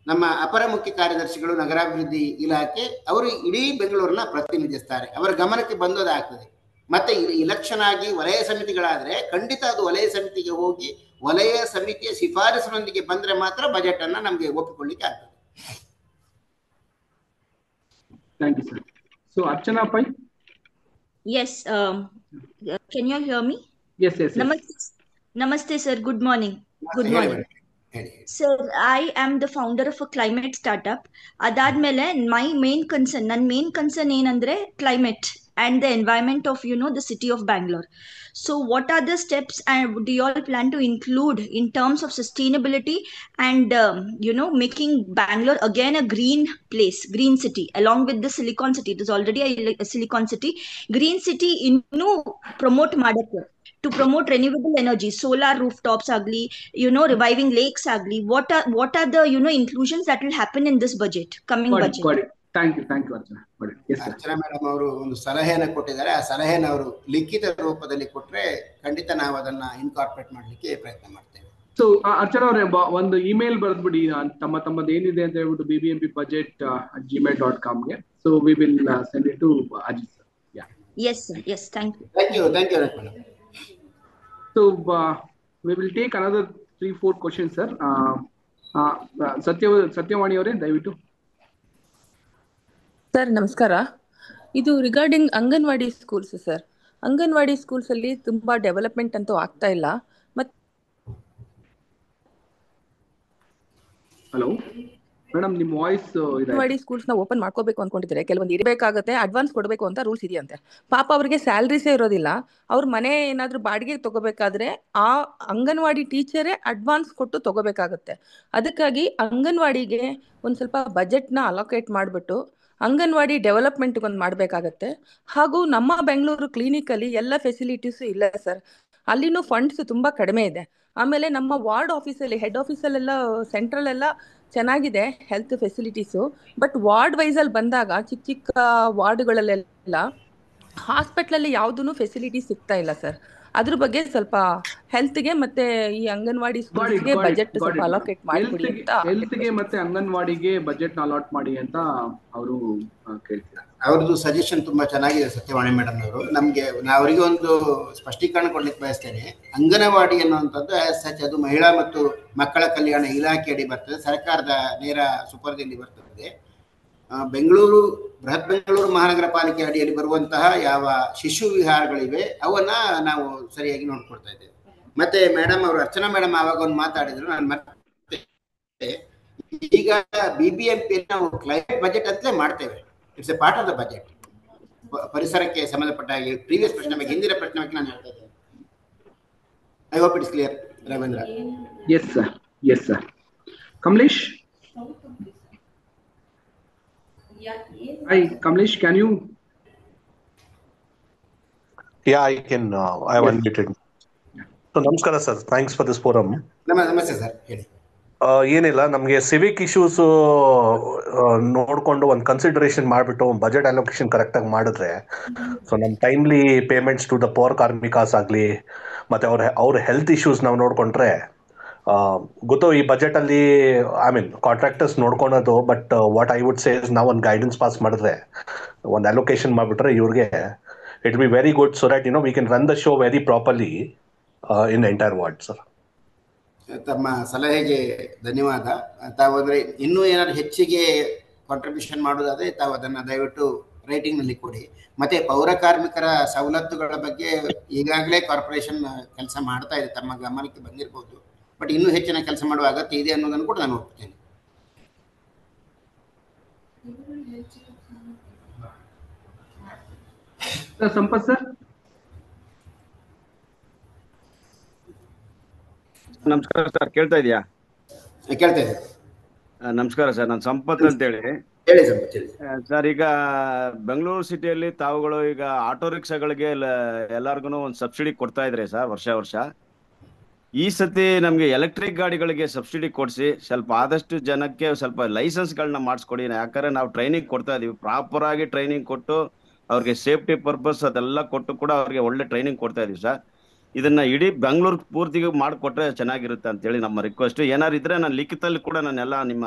ನಮ್ಮ ಅಪರ ಮುಖ್ಯ ಕಾರ್ಯದರ್ಶಿಗಳು, ನಗರಾಭಿವೃದ್ಧಿ ಇಲಾಖೆ, ಅವರು ಇಡೀ ಬೆಂಗಳೂರನ್ನ ಪ್ರತಿನಿಧಿಸ್ತಾರೆ. ಅವರ ಗಮನಕ್ಕೆ ಬಂದೋದಾಗ್ತದೆ. ಮತ್ತೆ ಇಲೆಕ್ಷನ್ ಆಗಿ ವಲಯ ಸಮಿತಿಗಳಾದ್ರೆ ಖಂಡಿತ ಅದು ವಲಯ ಸಮಿತಿಗೆ ಹೋಗಿ ವಲಯ ಸಮಿತಿಯ ಶಿಫಾರಸಿನೊಂದಿಗೆ ಬಂದ್ರೆ ಮಾತ್ರ ಬಜೆಟ್ ಅನ್ನ ನಮ್ಗೆ ಒಪ್ಪಿಕೊಳ್ಳಿಕ್ಕೆ ಆಗ್ತದೆ. Thank you, sir. So, Archana Pai? Yes, can you hear me? Yes. Namaste, sir. Good morning. Good morning. Sir, I am the founder of a climate startup. Adadmele my main concern ಏನಂದ್ರೆ climate and the environment of the city of Bangalore. So what are the steps do you all plan to include in terms of sustainability and making Bangalore again a green place, green city, along with the Silicon City? It is already a Silicon City. Green city innu promote ಮಾಡಕ್ಕೆ, to promote renewable energy, solar rooftops agli, reviving lakes agli. What are the inclusions that will happen in this coming budget? Got it. Thank you, Archana. Yes, sir. Archana madam ಅವರು ಒಂದು ಸಲಹೆಯನ್ನು ಕೊಟ್ಟಿದ್ದಾರೆ. ಆ ಸಲಹೆಯನ್ನು ಅವರು ಲಿಖಿತ ರೂಪದಲ್ಲಿ ಕೊಟ್ರೆ ಖಂಡಿತ ನಾವು ಅದನ್ನ ಇನ್ಕಾರ್ಪೊರೇಟ್ ಮಾಡ್ಲಿಕ್ಕೆ ಪ್ರಯತ್ನ ಮಾಡ್ತೇವೆ. ಸೊ ಅರ್ಚನಾ ಅವರೇ, ಒಂದು ಇಮೇಲ್ ಬರೆದ್ಬಿಡಿ ತಮ್ಮದು ಏನಿದೆ ಅಂತ ಹೇಳ್ಬಿಟ್ಟು bbmpbudget@gmail.com ಗೆ. So we will send it to Ajit sir. Yes, sir. Yes, thank you. Thank you, madam. So we will take another 3-4 questions, sir. ಸತ್ಯವಾಣಿ ಅವರೇ, ದಯವಿಟ್ಟು. ಸರ್ ನಮಸ್ಕಾರ. ಇದು regarding anganwadi schools sir. Anganwadi schools ಅಲ್ಲಿ ತುಂಬಾ ಡೆವಲಪ್ಮೆಂಟ್ ಅಂತೂ ಆಗ್ತಾ ಇಲ್ಲ. ಹಲೋ ಮೇಡಮ್, ನಿಮ್ಮ ವಾಯ್ಸ್ ಅಂಗನವಾಡಿ ಸ್ಕೂಲ್ಸ್ ನ ಓಪನ್ ಮಾಡ್ಕೋಬೇಕು ಅನ್ಕೊಂಡಿದ್ರೆ ಕೆಲವೊಂದು ಇರಬೇಕಾಗತ್ತೆ, ಅಡ್ವಾನ್ಸ್ ಕೊಡಬೇಕು ಅಂತ ರೂಲ್ಸ್ ಇದೆಯಂತೆ. ಪಾಪ ಅವ್ರಿಗೆ ಸ್ಯಾಲ್ರೀಸೇ ಇರೋದಿಲ್ಲ. ಅವ್ರ ಮನೆ ಏನಾದ್ರು ಬಾಡಿಗೆ ತಗೋಬೇಕಾದ್ರೆ ಆ ಅಂಗನವಾಡಿ ಟೀಚರೇ ಅಡ್ವಾನ್ಸ್ ಕೊಟ್ಟು ತಗೋಬೇಕಾಗತ್ತೆ. ಅದಕ್ಕಾಗಿ ಅಂಗನವಾಡಿಗೆ ಒಂದ್ ಸ್ವಲ್ಪ ಬಜೆಟ್ ನ ಅಲೋಕೇಟ್ ಮಾಡ್ಬಿಟ್ಟು ಅಂಗನವಾಡಿ ಡೆವಲಪ್ಮೆಂಟ್ ಒಂದು ಮಾಡ್ಬೇಕಾಗತ್ತೆ. ಹಾಗೂ ನಮ್ಮ ಬೆಂಗಳೂರು ಕ್ಲಿನಿಕ್ ಅಲ್ಲಿ ಎಲ್ಲ ಫೆಸಿಲಿಟೀಸ್ ಇಲ್ಲ ಸರ್. ಅಲ್ಲಿನೂ ಫಂಡ್ಸ್ ತುಂಬಾ ಕಡಿಮೆ ಇದೆ. ಆಮೇಲೆ ನಮ್ಮ ವಾರ್ಡ್ ಆಫೀಸಲ್ಲಿ, ಹೆಡ್ ಆಫೀಸಲ್ಲೆಲ್ಲ, ಸೆಂಟ್ರಲ್ ಎಲ್ಲ ಚೆನ್ನಾಗಿದೆ health facilities. But ward wise ಅಲ್ಲಿ ಬಂದಾಗ ಚಿಕ್ಕ ವಾರ್ಡ್ಗಳಲ್ಲೆಲ್ಲ ಹಾಸ್ಪಿಟ್ಲಲ್ಲಿ ಯಾವುದೂ ಫೆಸಿಲಿಟಿ ಸಿಗ್ತಾ ಇಲ್ಲ ಸರ್. ಅದ್ರ ಬಗ್ಗೆ ಸ್ವಲ್ಪ ಹೆಲ್ತ್ಗೆ ಮತ್ತೆ ಈ ಅಂಗನವಾಡಿ ಸ್ಕೂಲ್ಸ್ಗೆ ಬಜೆಟ್ ಸ್ವಲ್ಪ ಅಲೋಕೇಟ್ ಮಾಡಿಕೊಡಿ ಅಂತ. ಹೆಲ್ತ್ಗೆ ಮತ್ತೆ ಅಂಗನವಾಡಿಗೆ ಬಜೆಟ್ ಅಲಾಟ್ ಮಾಡಿ ಅಂತ ಅವರು ಕೇಳ್ತಾರೆ. ಅವ್ರದ್ದು ಸಜೆಷನ್ ತುಂಬಾ ಚೆನ್ನಾಗಿದೆ ಸತ್ಯವಾಣಿ ಮೇಡಮ್ ಅವರು. ನಮ್ಗೆ ಅವರಿಗೆ ಒಂದು ಸ್ಪಷ್ಟೀಕರಣ ಕೊಡ್ಲಿಕ್ಕೆ ಬಯಸ್ತೇನೆ. ಅಂಗನವಾಡಿ ಅನ್ನುವಂಥದ್ದು ಸಚ್ ಅದು ಮಹಿಳಾ ಮತ್ತು ಮಕ್ಕಳ ಕಲ್ಯಾಣ ಇಲಾಖೆ ಅಡಿ ಬರ್ತದೆ, ಸರ್ಕಾರದ ನೇರ ಸುಪರ್ದಿಯಲ್ಲಿ ಬರ್ತದೆ. ಬೃಹತ್ ಬೆಂಗಳೂರು ಮಹಾನಗರ ಪಾಲಿಕೆ ಅಡಿಯಲ್ಲಿ ಬರುವಂತಹ ಯಾವ ಶಿಶು ವಿಹಾರಗಳಿವೆ ಅವನ್ನ ನಾವು ಸರಿಯಾಗಿ ನೋಡ್ಕೊಳ್ತಾ ಇದ್ದೇವೆ. ಮತ್ತೆ ಮೇಡಮ್ ಅವರು, ಅರ್ಚನಾ ಮೇಡಮ್ ಆವಾಗ ಒಂದು ಮಾತಾಡಿದ್ರು, ನಾನು ಮತ್ತೆ ಈಗ BBMP ನಾವು ಕ್ಲೈಮೇಟ್ ಬಜೆಟ್ ಅಂತಲೇ ಮಾಡ್ತೇವೆ. It's A part of the budget. ಪರಿಸರಕ್ಕೆ ಸಂಬಂಧಪಟ್ಟ ಹಾಗೆ ಪ್ರೀವಿಯಸ್ ಪ್ರಶ್ನೆ ಬಗ್ಗೆ, ಹಿಂದಿನ ಪ್ರಶ್ನೆ ಬಗ್ಗೆ ನಾನು ಹೇಳ್ತಾ ಇದ್ದೇನೆ. I hope it's clear. Ravindra. Yes sir. Kamlesh. Hi, Kamlesh, can you? Yeah, I can. I have unmuted. So, namaskara sir. Thanks for this forum. ನಮಸ್ತೆ ಸರ್, ಹೇಳಿ. ಏನಿಲ್ಲ, ನಮಗೆ ಸಿವಿಕ್ ಇಶ್ಯೂಸ್ ನೋಡ್ಕೊಂಡು ಒಂದು ಕನ್ಸಿಡರೇಷನ್ ಮಾಡಿಬಿಟ್ಟು ಬಜೆಟ್ ಅಲೋಕೇಶನ್ ಕರೆಕ್ಟಾಗಿ ಮಾಡಿದ್ರೆ, ಸೊ ನಮ್ಮ timely payments to the poor ಕಾರ್ಮಿಕಾಸ್ ಆಗಲಿ, ಮತ್ತು ಅವ್ರ ಹೆಲ್ತ್ ಇಶ್ಯೂಸ್ ನಾವು ನೋಡಿಕೊಂಡ್ರೆ ಗೊತ್ತು ಈ ಬಜೆಟ್ ಅಲ್ಲಿ ಐ ಮೀನ್ ಕಾಂಟ್ರಾಕ್ಟರ್ಸ್ ನೋಡ್ಕೊಳೋದು, but what I would say is ನಾವು ಒಂದು ಗೈಡೆನ್ಸ್ ಪಾಸ್ ಮಾಡಿದ್ರೆ, ಒಂದು ಅಲೋಕೇಶನ್ ಮಾಡಿಬಿಟ್ರೆ ಇವ್ರಿಗೆ it be very good, so that we can run the show very properly in entire ward. Sir, ತಮ್ಮ ಸಲಹೆಗೆ ಧನ್ಯವಾದ. ತಾವು ಅಂದರೆ ಇನ್ನೂ ಏನಾದ್ರು ಹೆಚ್ಚಿಗೆ ಕಾಂಟ್ರಿಬ್ಯೂಷನ್ ಮಾಡೋದಾದರೆ ತಾವು ಅದನ್ನು ದಯವಿಟ್ಟು ರೈಟಿಂಗ್ನಲ್ಲಿ ಕೊಡಿ. ಮತ್ತು ಪೌರ ಕಾರ್ಮಿಕರ ಸವಲತ್ತುಗಳ ಬಗ್ಗೆ ಈಗಾಗಲೇ ಕಾರ್ಪೊರೇಷನ್ ಕೆಲಸ ಮಾಡ್ತಾ ಇದೆ, ತಮ್ಮ ಗಮನಕ್ಕೆ ಬಂದಿರ್ಬೋದು. ಬಟ್ ಇನ್ನೂ ಹೆಚ್ಚಿನ ಕೆಲಸ ಮಾಡುವ ಅಗತ್ಯ ಇದೆ ಅನ್ನೋದನ್ನು ಕೂಡ ನಾನು ಒಪ್ತೇನೆ. ಸಂಪತ್ ಸರ್. ನಮಸ್ಕಾರ ಸರ್, ಕೇಳ್ತಾ ಇದೆಯಾ? ಕೇಳ್ತಾ ಇದೆ. ನಮಸ್ಕಾರ ಸರ್, ನಾನು ಸಂಪತ್ ಅಂತೇಳಿ. ಹೇಳಿ ಸಂಪತ್, ಹೇಳಿ ಸರ್. ಈಗ ಬೆಂಗಳೂರು ಸಿಟಿಯಲ್ಲಿ ತಾವುಗಳು ಈಗ ಆಟೋ ರಿಕ್ಷಾಗಳಿಗೆ ಎಲ್ಲಾರ್ಗು ಒಂದು ಸಬ್ಸಿಡಿ ಕೊಡ್ತಾ ಇದ್ರಿ ಸರ್ ವರ್ಷ ವರ್ಷ. ಈ ಸತಿ ನಮ್ಗೆ ಎಲೆಕ್ಟ್ರಿಕ್ ಗಾಡಿಗಳಿಗೆ ಸಬ್ಸಿಡಿ ಕೊಡಿಸಿ ಸ್ವಲ್ಪ ಆದಷ್ಟು ಜನಕ್ಕೆ ಸ್ವಲ್ಪ ಲೈಸೆನ್ಸ್ಗಳನ್ನ ಮಾಡಿಸ್ಕೊಡಿ. ಯಾಕಂದ್ರೆ ನಾವು ಟ್ರೈನಿಂಗ್ ಕೊಡ್ತಾ ಇದೀವಿ, ಪ್ರಾಪರ್ ಆಗಿ ಟ್ರೈನಿಂಗ್ ಕೊಟ್ಟು ಅವ್ರಿಗೆ ಸೇಫ್ಟಿ ಪರ್ಪಸ್ ಅದೆಲ್ಲ ಕೊಟ್ಟು ಕೂಡ ಅವ್ರಿಗೆ ಒಳ್ಳೆ ಟ್ರೈನಿಂಗ್ ಕೊಡ್ತಾ ಇದೀವಿ ಸರ್. ಇದನ್ನ ಇಡೀ ಬೆಂಗಳೂರು ಪೂರ್ತಿಗೆ ಮಾಡಿಕೊಟ್ರೆ ಚೆನ್ನಾಗಿರುತ್ತೆ ಅಂತೇಳಿ ನಮ್ಮ ರಿಕ್ವೆಸ್ಟ್. ಏನಾರು ಇದ್ರೆ ನಾನು ಲಿಖಿತಲ್ಲಿ ಕೂಡ ನಾನೆಲ್ಲ ನಿಮ್ಮ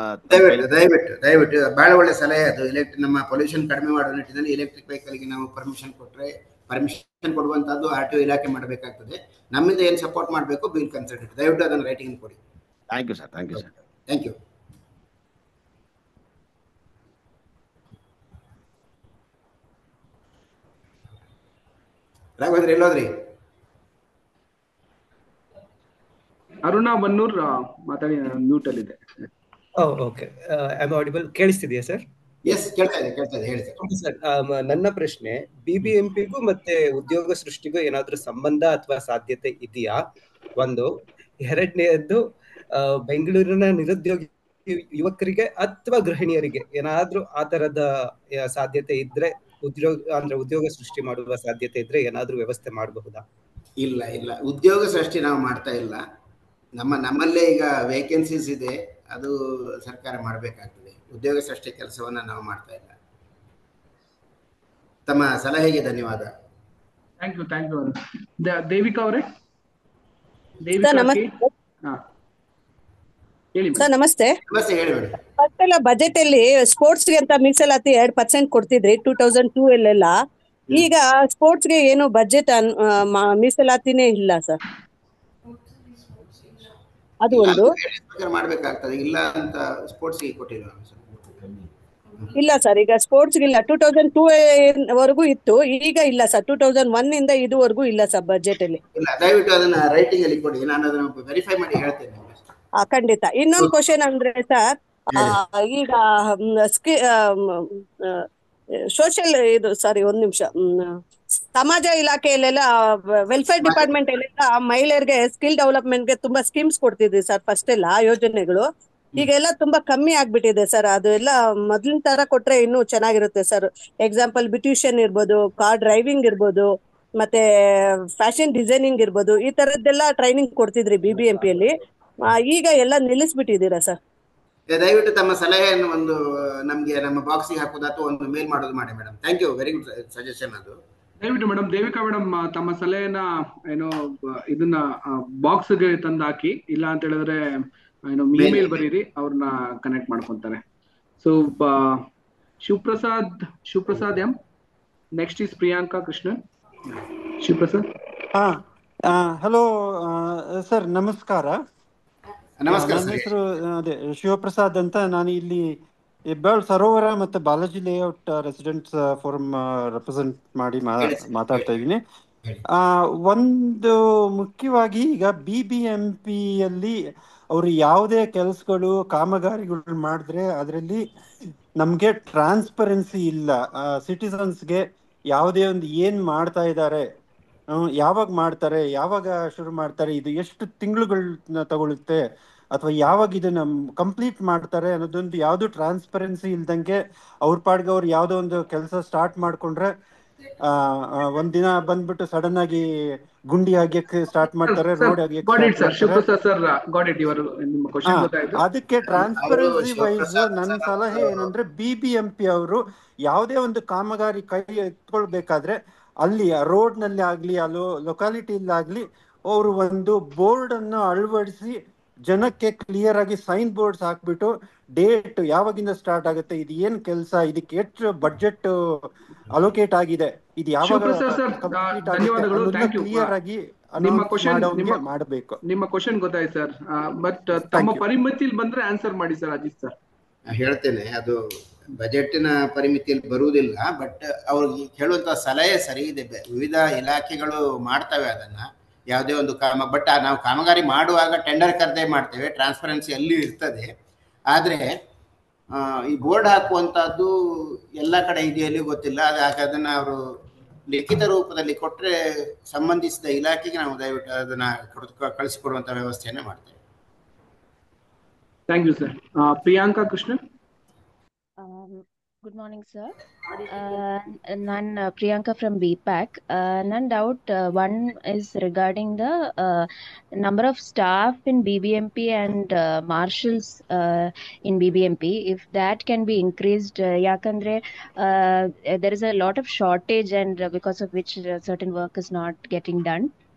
ದಯವಿಟ್ಟು ಬಹಳ ಒಳ್ಳೆ ಸಲಹೆ ಅದು. ನಮ್ಮ ಪೊಲ್ಯೂಷನ್ ಕಡಿಮೆ ಮಾಡುವ ನಿಟ್ಟಿನಲ್ಲಿ ಎಲೆಕ್ಟ್ರಿಕ್ ವೆಹಿಕಲ್ಗೆ ನಾವು ಪರ್ಮಿಷನ್ ಕೊಟ್ಟರೆ, ಪರ್ಮಿಷನ್ ಕೊಡುವಂತದ್ದು RTO ಇಲಾಖೆ ಮಾಡಬೇಕಾಗ್ತದೆ. ನಮ್ಮಿಂದ ಏನು ಸಪೋರ್ಟ್ ಮಾಡಬೇಕು ಬಿಲ್ ಕನ್ಸಲ್ಟೆಂಟ್, ದಯವಿಟ್ಟು ಅದನ್ನು ರೈಟಿಂಗ್ ಕೊಡಿ. Thank you sir. Thank you sir. Thank you. Raghavendra ಎಲ್ಲೋದ್ರಿ? ಅರುಣಾ ಬನ್ನೂರ್ ಮಾತಾಡಿ, ಮ್ಯೂಟ್ ಅಲ್ಲಿ ಇದೆ. Okay, I audible? ಕೇಳಿಸ್ತಿದೆಯಾ ಸರ್? ಎಸ್, ಕೇಳ್ತಾ ಇದೆ, ಹೇಳಿ ಸರ್. ನನ್ನ ಪ್ರಶ್ನೆ, BBMPಗೂ ಮತ್ತೆ ಉದ್ಯೋಗ ಸೃಷ್ಟಿಗೂ ಏನಾದ್ರೂ ಸಂಬಂಧ ಅಥವಾ ಸಾಧ್ಯತೆ ಇದೆಯಾ? ಒಂದು. ಎರಡನೇದ್ದು, ಬೆಂಗಳೂರಿನ ನಿರುದ್ಯೋಗಿ ಯುವಕರಿಗೆ ಅಥವಾ ಗೃಹಿಣಿಯರಿಗೆ ಏನಾದ್ರೂ ಆ ತರದ ಸಾಧ್ಯತೆ ಇದ್ರೆ, ಉದ್ಯೋಗ ಸೃಷ್ಟಿ ಮಾಡುವ ಸಾಧ್ಯತೆ ಇದ್ರೆ ಏನಾದ್ರೂ ವ್ಯವಸ್ಥೆ ಮಾಡಬಹುದಾ? ಇಲ್ಲ, ಉದ್ಯೋಗ ಸೃಷ್ಟಿ ನಾವು ಮಾಡ್ತಾ ಇಲ್ಲ. ನಮ್ಮಲ್ಲೇ ಈಗ ವೇಕೆನ್ಸೀಸ್ ಇದೆ, ಅದು ಸರ್ಕಾರ ಮಾಡಬೇಕಾಗ್ತದೆ. ಉದ್ಯೋಗ ಸೃಷ್ಟಿ ಕೆಲಸವನ್ನ ನಾವು ಮಾಡ್ತಾ ಇಲ್ಲ. ತಮ್ಮ ಸಲಹೆಗೆ ಧನ್ಯವಾದ. Thank you. ದೇವಿಕಾ ಅವರೇ, ಸರ್ ನಮಸ್ತೆ. ಹೇಳಿ ಮೇಡಮ್. ಫಸ್ಟ್ ಎಲ್ಲ ಬಜೆಟ್ ಅಲ್ಲಿ ಸ್ಪೋರ್ಟ್ಸ್ ಗೆ ಅಂತ ಮೀಸಲಾತಿ 2% ಕೊಡ್ತಿದ್ರಿ 2002 ಅಲ್ಲೆಲ್ಲ. ಈಗ ಸ್ಪೋರ್ಟ್ಸ್ ಗೆ ಏನು ಬಜೆಟ್ ಮೀಸಲಾತಿನೇ ಇಲ್ಲ ಸರ್. ಅದು ಒಂದು ಮಾಡ್ಬೇಕಾಗ್ತದೆ. ಇಲ್ಲ ಅಂತ ಸ್ಪೋರ್ಟ್ಸ್ ಗೆ ಕೊಟ್ಟಿಲ್ಲ. ಇಲ್ಲ ಸರ್, ಈಗ ಸ್ಪೋರ್ಟ್ಸ್ ಇಲ್ಲ. 2002 ವರೆಗೂ ಇತ್ತು, ಈಗ ಇಲ್ಲ ಸರ್. 2001 ಇಂದ ಇದುವರೆಗೂ ಇಲ್ಲ ಸರ್ ಬಜೆಟ್ ಅಲ್ಲಿ. ಇಲ್ಲ, ದಯವಿಟ್ಟು ಅದನ್ನ ರೈಟಿಂಗ್ ಅಲ್ಲಿ ಕೊಡಿ, ನಾನು ಅದನ್ನ ವೆರಿಫೈ ಮಾಡಿ ಹೇಳ್ತೇನೆ. ಖಂಡಿತ. ಇನ್ನೊಂದು ಕ್ವಶನ್ ಅಂದ್ರೆ ಸರ್, ಈಗ ಸೋಷಿಯಲ್ ಇದು ಸಾರಿ ಒಂದ್ ನಿಮಿಷ, ಸಮಾಜ ಇಲಾಖೆಯಲ್ಲೆಲ್ಲ ವೆಲ್ಫೇರ್ ಡಿಪಾರ್ಟ್ಮೆಂಟ್ ಅಲ್ಲೆಲ್ಲ ಮಹಿಳೆಯರಿಗೆ ಸ್ಕಿಲ್ ಡೆವಲಪ್ಮೆಂಟ್ ಗೆ ತುಂಬಾ ಸ್ಕೀಮ್ಸ್ ಕೊಡ್ತಿದ್ವಿ ಸರ್ ಫಸ್ಟ್ ಎಲ್ಲ ಯೋಜನೆಗಳು. ಈಗೆಲ್ಲ ತುಂಬಾ ಕಮ್ಮಿ ಆಗ್ಬಿಟ್ಟಿದೆ ಸರ್. ಅದು ಎಲ್ಲ ಮೊದ್ಲಿನ ತರ ಕೊಟ್ರೆ ಇನ್ನೂ ಚೆನ್ನಾಗಿರುತ್ತೆ ಸರ್. ಎಕ್ಸಾಂಪಲ್ ಬ್ಯೂಟಿಷಿಯನ್ ಇರ್ಬೋದು, ಕಾರ್ ಡ್ರೈವಿಂಗ್ ಇರ್ಬೋದು, ಮತ್ತೆ ಫ್ಯಾಷನ್ ಡಿಸೈನಿಂಗ್ ಇರ್ಬೋದು, ಈ ತರದ್ದೆಲ್ಲ ಟ್ರೈನಿಂಗ್ ಕೊಡ್ತಿದ್ರಿ BBMP-ಯಲ್ಲಿ. ಈಗ ಎಲ್ಲ ನಿಲ್ಲಿಸ್ಬಿಟ್ಟಿದ್ದೀರಾ ಸರ್. ದಯವಿಟ್ಟು ತಮ್ಮ ಸಲಹೆಯನ್ನು ಒಂದು ನಮ್ಗೆ ನಮ್ಮ ಬಾಕ್ಸಿಗೆ ಹಾಕೋದು ಅಥವಾ ಒಂದು ಮೇಲ್ ಮಾಡೋದು ಮಾಡಿ madam. Thank you, very good suggestion ಅದು. ದಯವಿಟ್ಟು ಮೇಡಮ್, ದೇವಿಕಾ ಮೇಡಮ್ ತಮ್ಮ ಸಲಹೆನ ಇದನ್ನ ಬಾಕ್ಸ್ಗೆ ತಂದು ಹಾಕಿ. ಇಲ್ಲ ಅಂತ ಹೇಳಿದ್ರೆ ಇಮೇಲ್ ಬರೀರಿ, ಅವ್ರನ್ನ ಕನೆಕ್ಟ್ ಮಾಡ್ಕೊಂತಾರೆ. So Shivaprasad M. Next is Priyanka Krishnan. Shivaprasad. Hello sir, ನಮಸ್ಕಾರ. ನಮಸ್ಕಾರ. ನನ್ನ ಹೆಸರು ಶಿವಪ್ರಸಾದ್ ಅಂತ. ನಾನು ಇಲ್ಲಿ ಹೆಬ್ಬಾಳ್ ಸರೋವರ ಮತ್ತು Balaji layout residents forum represent ಮಾಡಿ ಮಾತಾಡ್ತಾ ಇದ್ದೀನಿ. ಒಂದು ಮುಖ್ಯವಾಗಿ ಈಗ BBMP-ಯಲ್ಲಿ ಅವರು ಯಾವುದೇ ಕೆಲಸಗಳು ಕಾಮಗಾರಿಗಳು ಮಾಡಿದ್ರೆ ಅದರಲ್ಲಿ ನಮಗೆ ಟ್ರಾನ್ಸ್ಪರೆನ್ಸಿ ಇಲ್ಲ. ಸಿಟಿಸನ್ಸ್ಗೆ ಯಾವುದೇ ಒಂದು ಏನು ಮಾಡ್ತಾ ಇದ್ದಾರೆ, ಯಾವಾಗ ಮಾಡ್ತಾರೆ, ಯಾವಾಗ ಶುರು ಮಾಡ್ತಾರೆ, ಇದು ಎಷ್ಟು ತಿಂಗಳುಗಳನ್ನ ತಗೊಳುತ್ತೆ, ಅಥವಾ ಯಾವಾಗ ಇದನ್ನ ಕಂಪ್ಲೀಟ್ ಮಾಡ್ತಾರೆ ಅನ್ನೋದೊಂದು ಯಾವುದು ಟ್ರಾನ್ಸ್ಪರೆನ್ಸಿ ಇಲ್ದಂಗೆ ಅವ್ರ ಪಾಡ್ಗೆ ಅವ್ರು ಯಾವುದೋ ಒಂದು ಕೆಲಸ ಸ್ಟಾರ್ಟ್ ಮಾಡ್ಕೊಂಡ್ರೆ ಒಂದಿನ ಬಂದ್ಬಿಟ್ಟು ಸಡನ್ ಆಗಿ ಗುಂಡಿ ಹಾಕ್ಯಕ್ಕೆ ಸ್ಟಾರ್ಟ್ ಮಾಡ್ತಾರೆ, ರೋಡ್ ಅದಕ್ಕೆ ಟ್ರಾನ್ಸ್ಪರೆನ್ಸಿ ವೈಸ್ ನನ್ನ ಸಲಹೆ ಏನಂದ್ರೆ BBMP ಅವರು ಯಾವುದೇ ಒಂದು ಕಾಮಗಾರಿ ಕೈ ಎತ್ಕೊಳ್ಬೇಕಾದ್ರೆ ಅಲ್ಲಿ ರೋಡ್ ನಲ್ಲಿ ಆಗ್ಲಿ, ಲೊಕಾಲಿಟಿಯಲ್ಲಿ ಆಗ್ಲಿ ಅವರು ಒಂದು ಬೋರ್ಡ್ ಅನ್ನು ಅಳವಡಿಸಿ ಜನಕ್ಕೆ ಕ್ಲಿಯರ್ ಆಗಿ ಸೈನ್ ಬೋರ್ಡ್ಸ್ ಹಾಕ್ಬಿಟ್ಟು ಡೇಟ್ ಯಾವಾಗಿಂದ ಸ್ಟಾರ್ಟ್ ಆಗುತ್ತೆ, ಇದು ಏನ್ ಕೆಲಸ, ಇದಕ್ಕೆ ಎಷ್ಟು ಬಡ್ಜೆಟ್ ಅಲೋಕೇಟ್ ಆಗಿದೆ, ಇದು ಯಾವಾಗ ಶಿವಪ್ರಸಾದ್ ಸರ್ ಕಂಪ್ಲೀಟ್ ಆಗುತ್ತೆ ಧನ್ಯವಾದಗಳು, ಅನ್ನೋದನ್ನ ಥ್ಯಾಂಕ್ ಯು. ಕ್ಲಿಯರ್ ಆಗಿ ನಿಮ್ಮ ಅನೌನ್ಸ್ ಕ್ವಶನ್ ಮಾಡೋಂಗೆ ಮಾಡಬೇಕು. ನಿಮ್ಮ ಕ್ವಶನ್ ಗೊತ್ತಾಯ್ತು ಸರ್, ಬಟ್ ತಮ್ಮ ಪರಿಮಿತಿಯಲ್ಲಿ ಬಂದ್ರೆ ಆನ್ಸರ್ ಮಾಡಿ ಸರ್. ಅಜಿತ್ ಸರ್ ಹೇಳ್ತೇನೆ, ಅದು ಬಜೆಟಿನ ಪರಿಮಿತಿಯಲ್ಲಿ ಬರುವುದಿಲ್ಲ, ಬಟ್ ಅವ್ರಿಗೆ ಹೇಳುವಂತ ಸಲಹೆ ಸರಿ ಇದೆ. ವಿವಿಧ ಇಲಾಖೆಗಳು ಮಾಡ್ತವೆ ಅದನ್ನ, ಯಾವುದೇ ಒಂದು ಬಟ್ ನಾವು ಕಾಮಗಾರಿ ಮಾಡುವಾಗ ಟೆಂಡರ್ ಕರೆದೇ ಮಾಡ್ತೇವೆ, ಟ್ರಾನ್ಸ್ಪರೆನ್ಸಿ ಅಲ್ಲಿ ಇರ್ತದೆ. ಆದ್ರೆ ಈ ಬೋರ್ಡ್ ಹಾಕುವಂತದ್ದು ಎಲ್ಲ ಕಡೆ ಇದೆಯಲ್ಲಿ ಗೊತ್ತಿಲ್ಲ. ಅದನ್ನ ಅವರು ಲಿಖಿತ ರೂಪದಲ್ಲಿ ಕೊಟ್ರೆ ಸಂಬಂಧಿಸಿದ ಇಲಾಖೆಗೆ ನಾವು ದಯವಿಟ್ಟು ಅದನ್ನ ಕಳಿಸಿಕೊಡುವಂತ ವ್ಯವಸ್ಥೆಯನ್ನ ಮಾಡ್ತೇವೆ. Thank you sir. Priyanka Krishnan. Good morning, sir. Nan Priyanka from BPAC. Nan doubt one is regarding the number of staff in BBMP and marshals in BBMP. If that can be increased, yakandre there is a lot of shortage, and because of which certain work is not getting done.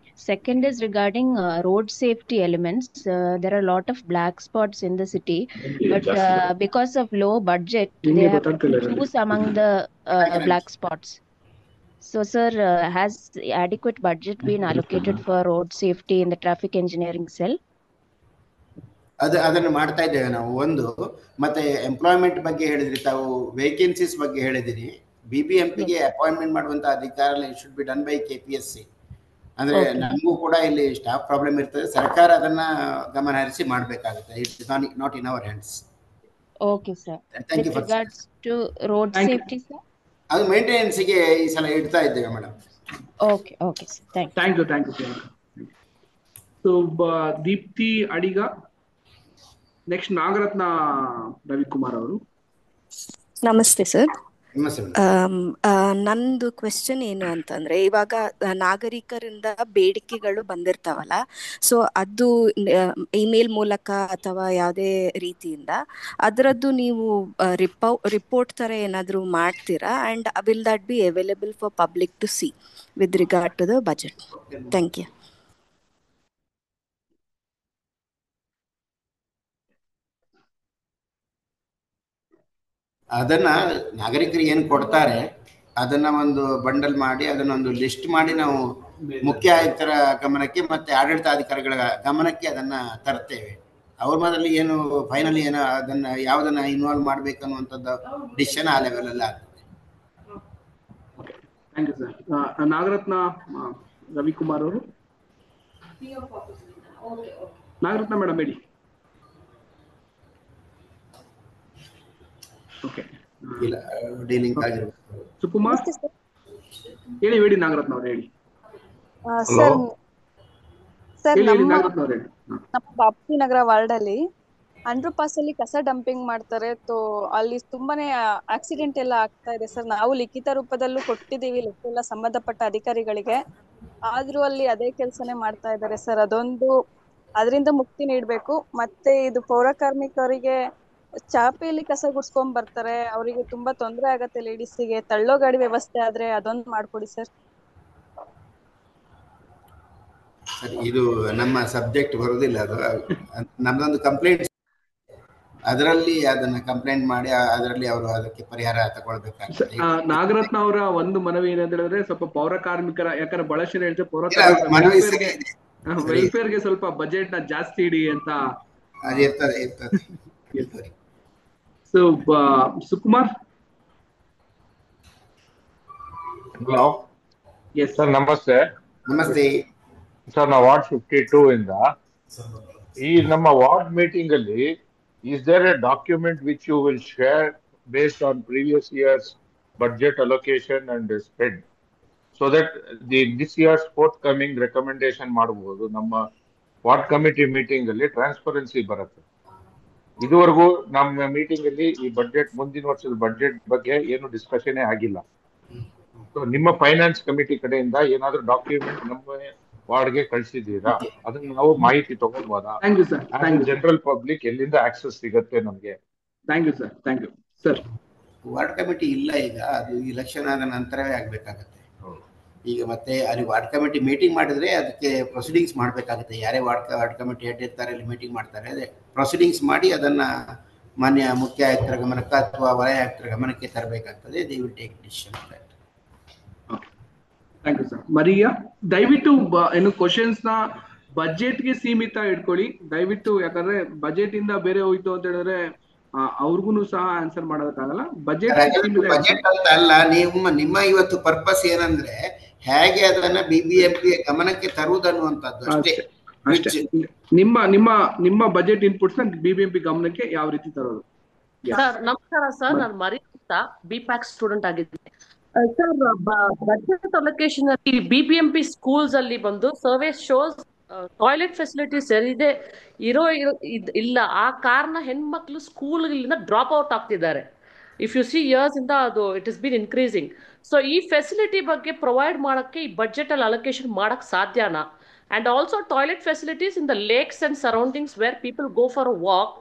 Second is regarding road safety elements. There are a lot of black spots in the city, but because of low budget, they have to choose among the black spots. So, sir, has adequate budget been allocated for road safety in the traffic engineering cell? ಅದನ್ನು ಮಾಡ್ತಾ ಇದ್ದೇವೆ ನಾವು. ಒಂದು ಮತ್ತೆ employment ಬಗ್ಗೆ ಹೇಳಿದ್ರಿ ತಾವು, vacancies ಬಗ್ಗೆ ಹೇಳಿದಿರಿ. BBMPಗೆ ಅಪಾಯಿಂಟ್ಮೆಂಟ್ ಮಾಡುವಂತ ಅಧಿಕಾರ should be done by KPSC. ಅಂದ್ರೆ ನಮಗೂ ಕೂಡ ಇಲ್ಲಿ ಸ್ಟಾಫ್ ಪ್ರಾಬ್ಲಮ್ ಇರ್ತದೆ, ಸರ್ಕಾರ ಅದನ್ನ ಗಮನ ಹರಿಸಿ ಮಾಡಬೇಕಾಗುತ್ತೆ. It's not in our hands. Okay sir. With regards to road safety, sir? ಅದು ಮೇಂಟೆನೆನ್ಸ್ ಗೆ ಈ ಸಲ ಇಡ್ತಾ ಇದ್ದೇವೆ madam. Okay okay sir, thank you. So Deepti Adiga, next Nagaratna Ravikumar ಅವರು. ನಮಸ್ತೆ ಸರ್. ನಮಸ್ತೆ. ನಂದು ಕ್ವೆಶ್ಚನ್ ಏನು ಅಂತಂದ್ರೆ, ಇವಾಗ ನಾಗರಿಕರಿಂದ ಬೇಡಿಕೆಗಳು ಬಂದಿರ್ತಾವಲ್ಲ, ಸೊ ಅದು ಇಮೇಲ್ ಮೂಲಕ ಅಥವಾ ಯಾವುದೇ ರೀತಿಯಿಂದ ಅದರದ್ದು ನೀವು ರಿಪೋರ್ಟ್ ತರ ಏನಾದರೂ ಮಾಡ್ತೀರಾ? And will that be available for public to see with regard to the budget? Thank you. ಅದನ್ನ ನಾಗರಿಕರಿಗೆ ಏನು ಕೊಡ್ತಾರೆ ಅದನ್ನ ಒಂದು ಬಂಡಲ್ ಮಾಡಿ ಅದನ್ನೊಂದು ಲಿಸ್ಟ್ ಮಾಡಿ ನಾವು ಮುಖ್ಯ ಆಯುಕ್ತರ ಗಮನಕ್ಕೆ ಮತ್ತೆ ಆಡಳಿತಾಧಿಕಾರಿಗಳ ಗಮನಕ್ಕೆ ಅದನ್ನ ತರ್ತೇವೆ. ಅವ್ರ ಮೊದಲು ಏನು ಫೈನಲಿ ಏನೋ ಅದನ್ನ ಯಾವ್ದನ್ನ ಇನ್ವಾಲ್ವ್ ಮಾಡ್ಬೇಕು ಅನ್ನುವಂಥದ್ದು ಡಿಸಿಷನ್ ಆ ಲೆವೆಲ್ ಅಲ್ಲಿ ಆಗ್ತದೆ. Thank you sir. Nagaratna Ravikumar ಅವರು. ನಾಗರತ್ನ ಮೇಡಮ್ ಹೇಳಿ. ಓಕೆ, ಇಲ್ಲ ಡೀಲಿಂಗ್ ಆಗಿರಬೇಕು. ಸುಕುಮಾರ್ ಹೇಳಿ ನಾಗರತ್ನ ಅವ್ರು ಹೇಳಿ. ಸರ್, ನಮ್ಮ ಬಾಪು ನಗರ ವಾರ್ಡ್ ಅಲ್ಲಿ ಅಂಡರ್ ಪಾಸ್ ಅಲ್ಲಿ ಕಸ ಡಂಪಿಂಗ್ ಮಾಡ್ತಾರೆ. ಅಲ್ಲಿ ತುಂಬಾನೇ ಆಕ್ಸಿಡೆಂಟ್ ಎಲ್ಲ ಆಗ್ತಾ ಇದೆ ಸರ್. ನಾವು ಲಿಖಿತ ರೂಪದಲ್ಲೂ ಕೊಟ್ಟಿದ್ದೀವಿ ಎಲ್ಲ ಸಂಬಂಧಪಟ್ಟ ಅಧಿಕಾರಿಗಳಿಗೆ, ಆದ್ರೂ ಅಲ್ಲಿ ಅದೇ ಕೆಲಸನೇ ಮಾಡ್ತಾ ಇದ್ದಾರೆ ಸರ್. ಅದರಿಂದ ಮುಕ್ತಿ ನೀಡ್ಬೇಕು. ಮತ್ತೆ ಇದು ಪೌರ ಕಾರ್ಮಿಕರಿಗೆ ಚಾಪೆಯಲ್ಲಿ ಕಸ ಗುಡ್ಸ್ಕೊಂಡ್ ಬರ್ತಾರೆ, ಅವರಿಗೆ ತುಂಬಾ ತೊಂದರೆ ಆಗತ್ತೆ. ಲೇಡೀಸಿಗೆ ತಳ್ಳೋ ಗಾಡಿ ವ್ಯವಸ್ಥೆ ಆದ್ರೆ ಅದೊಂದು ಮಾಡ್ಕೊಡಿ ಸರ್. ಇದು ನಮ್ಮ ಸಬ್ಜೆಕ್ಟ್ ಬರುವುದಿಲ್ಲ. ಅದು ನಮ್ದೊಂದು ಕಂಪ್ಲೇಂಟ್, ಅದರಲ್ಲಿ ಅದನ್ನ ಕಂಪ್ಲೇಂಟ್ ಮಾಡಿ ಅದರಲ್ಲಿ ಅವರು ಅದಕ್ಕೆ ಪರಿಹಾರ ತಗೊಳ್ಬೇಕಾಗ್ತದೆ. ನಾಗರತ್ನ ಅವರ ಒಂದು ಮನವಿ ಏನಂತ ಹೇಳಿದ್ರೆ, ಸ್ವಲ್ಪ ಪೌರ ಕಾರ್ಮಿಕರ, ಯಾಕಂದ್ರೆ ಬಹಳಷ್ಟು ಜನ ಹೇಳ್ತಾರೆ ಪೌರ ವೆಲ್ಫೇರ್ಗೆ ಸ್ವಲ್ಪ ಬಜೆಟ್ ನ ಜಾಸ್ತಿ ಇಡಿ ಅಂತ. ಇರ್ತದೆ. So, Sukumar. Hello. Yes. Sir, namaste. Namaste. Sir, now Ward 52 in ನಮ್ಮ ವಾರ್ಡ್ ಮೀಟಿಂಗ್ ಅಲ್ಲಿ, is there a document which you will share based on previous year's budget allocation and spend, so that this year's forthcoming recommendation ಮಾಡಬಹುದು? ನಮ್ಮ ward committee meeting ಅಲ್ಲಿ transparency ಬರುತ್ತೆ. ಇದುವರೆಗೂ ನಮ್ಮ meeting ಅಲ್ಲಿ ಈ ಬಜೆಟ್, ಮುಂದಿನ ವರ್ಷದ ಬಜೆಟ್ ಬಗ್ಗೆ ಏನು ಡಿಸ್ಕಷನ್ ಆಗಿಲ್ಲ. ಸೊ ನಿಮ್ಮ ಫೈನಾನ್ಸ್ ಕಮಿಟಿ ಕಡೆಯಿಂದ ಏನಾದ್ರೂ ಡಾಕ್ಯುಮೆಂಟ್ ನಮ್ಮ ವಾರ್ಡ್ಗೆ ಕಳಿಸಿದ್ದೀರಾ? ಅದನ್ನ ನಾವು ಮಾಹಿತಿ ತಗೊಳ್ಬೋದಾ? ಜನರಲ್ ಪಬ್ಲಿಕ್ ಎಲ್ಲಿಂದ ಆಕ್ಸೆಸ್ ಸಿಗುತ್ತೆ ನಮ್ಗೆ? Thank you sir. Thank you sir. Ward committee ಇಲ್ಲ ಈಗ, ಅದು ಇಲೆಕ್ಷನ್ ಆದ ನಂತರವೇ ಆಗ್ಬೇಕಾಗತ್ತೆ. ಈಗ ಮತ್ತೆ ಅಲ್ಲಿ ವಾರ್ಡ್ ಕಮಿಟಿ ಮೀಟಿಂಗ್ ಮಾಡಿದ್ರೆ ಅದಕ್ಕೆ ಪ್ರೊಸೀಡಿಂಗ್ಸ್ ಮಾಡಬೇಕಾಗುತ್ತೆ. ಯಾರೇ ವಾರ್ಡ್ ಕಮಿಟಿ ಹೆಡ್ ಇರ್ತಾರೆ ಅಲ್ಲಿ ಮೀಟಿಂಗ್ ಮಾಡ್ತಾರೆ, ಅದೇ ಪ್ರೊಸೀಡಿಂಗ್ಸ್ ಮಾಡಿ ಅದನ್ನು ಮಾನ್ಯ ಮುಖ್ಯ ಆಯುಕ್ತರ ಗಮನಕ್ಕೆ ಅಥವಾ ವಲಯ ಆಯುಕ್ತರ ಗಮನಕ್ಕೆ ತರಬೇಕಾಗ್ತದೆ. They will take decision on that. Thank you sir. Maria, ದಯವಿಟ್ಟು ಏನು ಕ್ವಶನ್ಸ್ ನ ಬಜೆಟ್ಗೆ ಸೀಮಿತ ಇಟ್ಕೊಳ್ಳಿ ದಯವಿಟ್ಟು, ಯಾಕಂದ್ರೆ ಬಜೆಟ್ ಇಂದ ಬೇರೆ ಹೋಯ್ತು ಅಂತ ಹೇಳಿದ್ರೆ ಅವ್ರಿಗೂ ಸಹ ಆನ್ಸರ್ ಮಾಡೋದಕ್ಕಾಗಲ್ಲ. ಬಜೆಟ್ ಬಜೆಟ್ ಅಂತ ಅಲ್ಲ, ನಿಮ್ಮ ಇವತ್ತು ಪರ್ಪಸ್ ಏನಂದ್ರೆ ಹೇಗೆ ಅದನ್ನ BBMP ಗಮನಕ್ಕೆ ತರುವುದನ್ನುವಂಥದ್ದು ಅಷ್ಟೇ. ನಿಮ್ಮ ನಿಮ್ಮ ನಿಮ್ಮ ಬಜೆಟ್ ಇನ್ಪುಟ್ಸ್ ನ BBMP ಗಮನಕ್ಕೆ ಯಾವ ರೀತಿ ತರೋದು? ಸರ್ ನಮಸ್ಕಾರ ಸರ್, ನಾನು ಮರಿ ಅಂತ BPAC ಸ್ಟೂಡೆಂಟ್ ಆಗಿದ್ದೀನಿ ಸರ್. ಬಜೆಟ್ ಅಲೋಕೇಶನ್ ಅಲ್ಲಿ BBMP ಸ್ಕೂಲ್ಸ್ ಅಲ್ಲಿ ಬಂದು ಸರ್ವೆ ಶೋಸ್ ಟಾಯ್ಲೆಟ್ ಫೆಸಿಲಿಟೀಸ್ ಇಲ್ಲ. ಆ ಕಾರಣ ಹೆಣ್ಮಕ್ಳು ಸ್ಕೂಲ್ಗಳಿಂದ ಡ್ರಾಪ್ ಔಟ್ ಆಗ್ತಿದ್ದಾರೆ. ಇಫ್ ಯು ಸಿ ಇಯರ್ಸ್ ಇಂದ ಅದು it is been increasing. So ಈ ಫೆಸಿಲಿಟಿ ಬಗ್ಗೆ ಪ್ರೊವೈಡ್ ಮಾಡಕ್ಕೆ ಈ ಬಜೆಟ್ ಅಲ್ಲಿ ಅಲೋಕೇಶನ್ ಮಾಡಕ್ ಸಾಧ್ಯನಾ? And also toilet facilities in the lakes and surroundings where people go for a walk.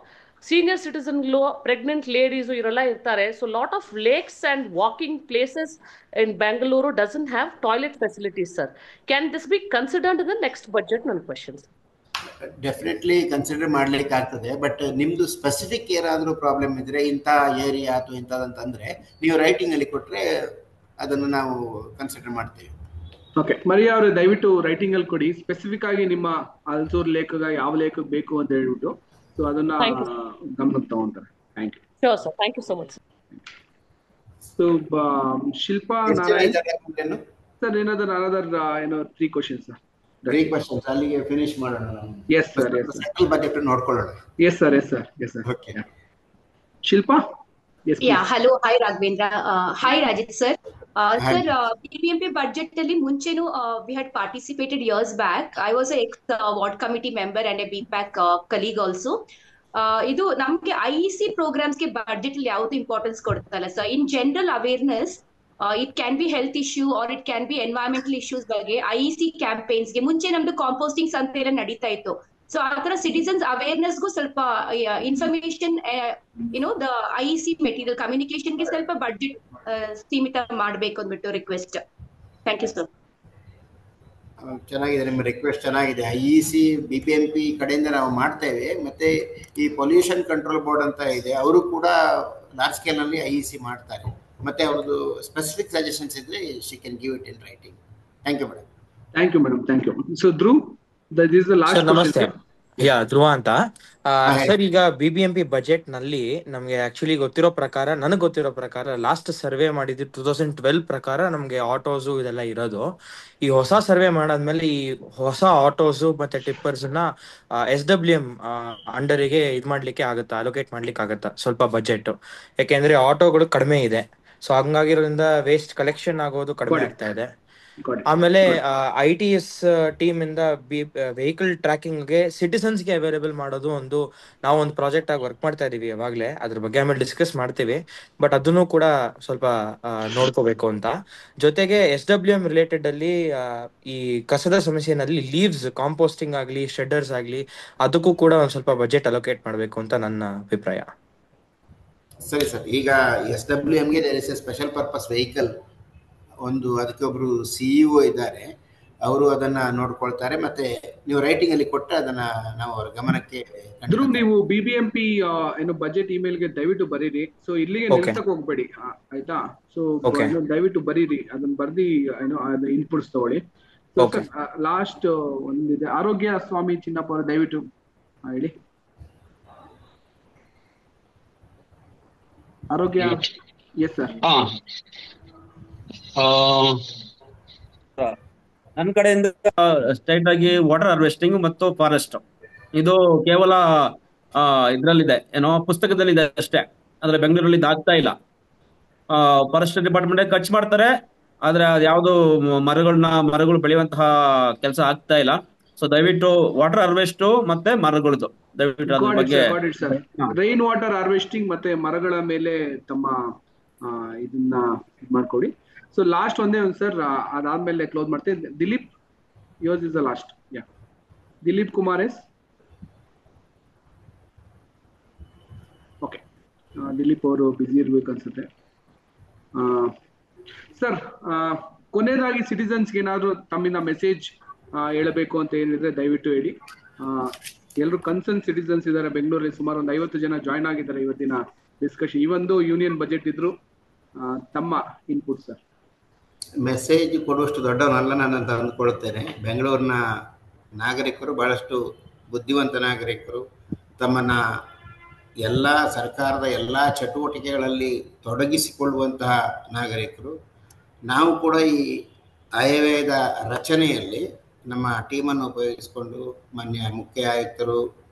Senior ಸಿಟಿಸನ್ಗಳು, ಪ್ರೆಗ್ನೆಂಟ್ ಲೇಡೀಸು ಇವರೆಲ್ಲ ಇರ್ತಾರೆ. So lot of lakes and walking places in Bengaluru doesn't have toilet facilities sir. Can this be considered in the next budget? ನನ್ನ questions. Definitely consider ಮಾಡ್ಲಿಕ್ಕೆ ಆಗ್ತದೆ. But ನಿಮ್ದು specific ಏನಾದರೂ problem ಇದ್ರೆ ಇಂಥ ಏರಿಯಾ ಅಥವಾ ಇಂಥದಂತಂದ್ರೆ ನೀವು ರೈಟಿಂಗ್ ಅಲ್ಲಿ ಕೊಟ್ರೆ ಅದನ್ನು ನಾವು ಕನ್ಸಿಡರ್ ಮಾಡ್ತೇವೆ. ಓಕೆ, ಮರಿಯಾ ಅವರು ದಯವಿಟ್ಟು ರೈಟಿಂಗ್ ಅಲ್ಲಿ ಕೊಡಿ. ಸ್ಪೆಸಿಫಿಕ್ ಆಗಿ ನಿಮ್ಮ ಹಲಸೂರು ಲೇಖಗ ಯಾವ ಲೇಖಕ್ ಬೇಕು ಅಂತ ಹೇಳ್ಬಿಟ್ಟು, ಸೊ ಅದನ್ನ ಗಮನಕ್ಕೆ ತಗೊಂತಾರೆ. Thank you. Sure sir, thank you so much. So Shilpa Narayan sir, ಏನಾದ್ರು ಏನೋ 3 questions ಸರ್. 3 questions ಅಲ್ಲಿಗೆ ಫಿನಿಶ್ ಮಾಡೋಣ ನಾವು. Yes sir, yes sir, budget ನೋಡ್ಕೊಳ್ಳೋಣ. Yes sir, yes sir, yes sir. Okay, Shilpa. Yes, yeah, hello, hi Raghavendra. Hi Rajit sir. Sir, BBMP budget ಅಲ್ಲಿ ಮುಂಚೆನು we had participated years back. I was a ex ward committee member and a BPAC colleague also. ಇದು ನಮ್ಗೆ IEC programmes ಗೆ budget ಅಲ್ಲಿ ಯಾವ್ದು importance ಕೊಡ್ತಲ್ಲ ಸರ್. In general awareness, it can be health issue or it can be environmental issues ಬಗ್ಗೆ IEC campaigns ಗೆ ಮುಂಚೆ ನಮ್ದು ಕಾಂಪೋಸ್ಟಿಂಗ್ಸ್ ಅಂತ ಎಲ್ಲ ನಡೀತಾ ಇತ್ತು. ಸೊ ಆತರ ಸಿಟಿಸನ್ಸ್ ಅವೇರ್ನೆಸ್ಗೂ ಸ್ವಲ್ಪ ಇನ್ಫಾರ್ಮೇಶನ್ ದ IEC ಮೆಟೀರಿಯಲ್ ಕಮ್ಯುನಿಕೇಶನ್ಗೆ ಸ್ವಲ್ಪ ಬಡ್ಜೆಟ್ ಸೀಮಿತ ಮಾಡಬೇಕು ಅಂದ್ಬಿಟ್ಟು ರಿಕ್ವೆಸ್ಟ್. Thank you sir. ಚೆನ್ನಾಗಿದೆ, ನಿಮ್ಮ ರಿಕ್ವೆಸ್ಟ್ ಚೆನ್ನಾಗಿದೆ. IEC BBMP ಕಡೆಯಿಂದ ನಾವು ಮಾಡ್ತೇವೆ. ಮತ್ತೆ ಈ ಪೊಲ್ಯೂಷನ್ ಕಂಟ್ರೋಲ್ ಬೋರ್ಡ್ ಅಂತ ಇದೆ, ಅವರು ಕೂಡ ಲಾರ್ಜ್ ಸ್ಕೇಲ್ ನಲ್ಲಿ IEC ಮಾಡ್ತಾರೆ. ಮತ್ತೆ ಅವ್ರದ್ದು ಸ್ಪೆಸಿಫಿಕ್ ಸಜೆಷನ್ಸ್ ಇದ್ರೆ she can give it in writing. Thank you madam. Thank you madam, thank you. So Dhruv, this is the last question. ನಮಸ್ತೆ. ಧ್ರುವ ಅಂತ ಸರ್. ಈಗ BBMP ಬಜೆಟ್ ನಲ್ಲಿ ನಮ್ಗೆ ಆಕ್ಚುಲಿ ನನಗೆ ಗೊತ್ತಿರೋ ಪ್ರಕಾರ ಲಾಸ್ಟ್ ಸರ್ವೆ ಮಾಡಿದ್ದು 2012 ಪ್ರಕಾರ ನಮ್ಗೆ ಆಟೋಸು ಇದೆಲ್ಲ ಇರೋದು. ಈ ಹೊಸ ಸರ್ವೆ ಮಾಡಾದ್ಮೇಲೆ ಈ ಹೊಸ ಆಟೋಸು ಮತ್ತೆ ಟಿಪ್ಪರ್ಸ್ ನ SWM ಅಂಡರಿಗೆ ಮಾಡ್ಲಿಕ್ಕೆ ಆಗುತ್ತಾ, ಅಲೋಕೇಟ್ ಮಾಡ್ಲಿಕ್ಕೆ ಆಗುತ್ತಾ ಸ್ವಲ್ಪ ಬಜೆಟ್? ಯಾಕೆಂದ್ರೆ ಆಟೋಗಳು ಕಡಿಮೆ ಇದೆ, ಸೊ ಹಂಗಾಗಿರೋದ್ರಿಂದ ವೇಸ್ಟ್ ಕಲೆಕ್ಷನ್ ಆಗೋದು ಕಡಿಮೆ ಆಗ್ತಾ ಇದೆ. ಆಮೇಲೆ ITS ಟೀಮ್ ಇಂದ ವೆಹಿಕಲ್ ಟ್ರ್ಯಾಕಿಂಗ್ ಗೆ ಸಿಟಿಸನ್ಸ್ ಗೆ ಅವೈಲೇಬಲ್ ಮಾಡೋದು ನಾವು ಒಂದು ಪ್ರಾಜೆಕ್ಟ್ ಆಗಿ ವರ್ಕ್ ಮಾಡ್ತಾ ಇದೀವಿ ಯಾವಾಗ್ಲೇ. ಅದ್ರ ಬಗ್ಗೆ ಆಮೇಲೆ ಡಿಸ್ಕಸ್ ಮಾಡ್ತೀವಿ, ಬಟ್ ಅದನ್ನು ಕೂಡ ಸ್ವಲ್ಪ ನೋಡ್ಕೋಬೇಕು ಅಂತ. ಜೊತೆಗೆ SWM ರಿಲೇಟೆಡ್ ಅಲ್ಲಿ ಈ ಕಸದ ಸಮಸ್ಯೆನಲ್ಲಿ ಲೀವ್ಸ್ ಕಾಂಪೋಸ್ಟಿಂಗ್ ಆಗ್ಲಿ, ಶೆಡ್ಡರ್ಸ್ ಆಗ್ಲಿ, ಅದಕ್ಕೂ ಕೂಡ ಒಂದ್ ಸ್ವಲ್ಪ ಬಜೆಟ್ ಅಲೋಕೇಟ್ ಮಾಡ್ಬೇಕು ಅಂತ ನನ್ನ ಅಭಿಪ್ರಾಯ. ಸರಿ ಸರ್, ಈಗ SWM ಗೆ there is a special purpose vehicle, ಅದಕ್ಕೆ ಒಬ್ರು CEO ಇದ್ದಾರೆ, ಅವರು ಅದನ್ನ ನೋಡ್ಕೊಳ್ತಾರೆ. ಮತ್ತೆ ನೀವು ರೈಟಿಂಗ್ ಅಲ್ಲಿ ಕೊಟ್ಟರೆ ಅದನ್ನ ನಾವು ಅವ್ರ ಗಮನಕ್ಕೆ. ನೀವು BBMP ಬಜೆಟ್ ಇಮೇಲ್ಗೆ ದಯವಿಟ್ಟು ಬರೀರಿ. ಸೊ ಇಲ್ಲಿಗೆ ನಿಲ್ಸಕ್ ಹೋಗ್ಬೇಡಿ, ಆಯ್ತಾ? ಸೊ ದಯವಿಟ್ಟು ಬರೀರಿ, ಅದನ್ನ ಬರ್ದಿ ಇನ್ಪುಟ್ಸ್ ತಗೊಳ್ಳಿ. ಲಾಸ್ಟ್ ಒಂದಿದೆ, ಆರೋಗ್ಯ ಸ್ವಾಮಿ ಚಿನ್ನಪ್ಪ ಅವರು ದಯವಿಟ್ಟು ಹೇಳಿ. ಆರೋಗ್ಯ. Yes sir. ನನ್ನ ಕಡೆಯಿಂದ ಸ್ಟ್ರೈಟ್ ಆಗಿ ವಾಟರ್ ಹಾರ್ವೆಸ್ಟಿಂಗ್ ಮತ್ತು ಫಾರೆಸ್ಟ್ ಇದು ಕೇವಲ ಇದ್ರಲ್ಲಿದೆ, ಪುಸ್ತಕದಲ್ಲಿದೆ ಅಷ್ಟೇ. ಆದ್ರೆ ಬೆಂಗಳೂರಲ್ಲಿ ಆಗ್ತಾ ಇಲ್ಲ. ಫಾರೆಸ್ಟ್ ಡಿಪಾರ್ಟ್ಮೆಂಟ್ ಖರ್ಚು ಮಾಡ್ತಾರೆ, ಆದ್ರೆ ಅದ್ಯಾವುದು ಮರಗಳು ಬೆಳೆಯುವಂತಹ ಕೆಲಸ ಆಗ್ತಾ ಇಲ್ಲ. ಸೊ ದಯವಿಟ್ಟು ವಾಟರ್ ಹಾರ್ವೆಸ್ಟ್ ಮತ್ತೆ ಮರಗಳದ್ದು ದಯವಿಟ್ಟು ಅದ್ರ ಬಗ್ಗೆ. ರೈನ್ ವಾಟರ್ ಹಾರ್ವೆಸ್ಟಿಂಗ್ ಮತ್ತೆ ಮರಗಳ ಮೇಲೆ ತಮ್ಮ ಇದನ್ನ ಮಾಡ್ಕೊಡಿ. ಸೊ ಲಾಸ್ಟ್ ಒಂದೇ ಸರ್, ಅದಾದ್ಮೇಲೆ ಕ್ಲೋಸ್ ಮಾಡ್ತೇನೆ. Dilip, yours is the last. Yeah, Dilip Kumar S. Okay, Dilip ಅವರು ಬಿಸಿ ಇರ್ಬೇಕು ಅನ್ಸುತ್ತೆ. ಸರ್, ಕೊನೆಯದಾಗಿ ಸಿಟಿಸನ್ಸ್ಗೆ ಏನಾದ್ರು ತಮ್ಮಿಂದ ಮೆಸೇಜ್ ಹೇಳಬೇಕು ಅಂತ ಏನಿದ್ರೆ ದಯವಿಟ್ಟು ಹೇಳಿ. ಎಲ್ಲರೂ ಕನ್ಸರ್ನ್ ಸಿಟಿಸನ್ಸ್ ಇದ್ದಾರೆ ಬೆಂಗಳೂರಲ್ಲಿ, ಸುಮಾರು ಒಂದು 50 ಜನ ಜಾಯ್ನ್ ಆಗಿದ್ದಾರೆ ಇವತ್ತಿನ ಡಿಸ್ಕಷನ್. ಈ ಒಂದು ಯೂನಿಯನ್ ಬಜೆಟ್ ಇದ್ರು ತಮ್ಮ ಇನ್ಪುಟ್ ಸರ್. ಮೆಸೇಜ್ ಕೊಡುವಷ್ಟು ದೊಡ್ಡವನಲ್ಲ ನಾನು ಅಂತ ಅಂದ್ಕೊಳ್ತೇನೆ. ಬೆಂಗಳೂರಿನ ನಾಗರಿಕರು ಬಹಳಷ್ಟು ಬುದ್ಧಿವಂತ ನಾಗರಿಕರು, ತಮ್ಮನ್ನ ಎಲ್ಲ ಸರ್ಕಾರದ ಎಲ್ಲ ಚಟುವಟಿಕೆಗಳಲ್ಲಿ ತೊಡಗಿಸಿಕೊಳ್ಳುವಂತಹ ನಾಗರಿಕರು. ನಾವು ಕೂಡ ಈ ಆಯವ್ಯಯದ ರಚನೆಯಲ್ಲಿ ನಮ್ಮ ಟೀಮನ್ನು ಉಪಯೋಗಿಸಿಕೊಂಡು ಮಾನ್ಯ ಮುಖ್ಯ ಆಯುಕ್ತರು,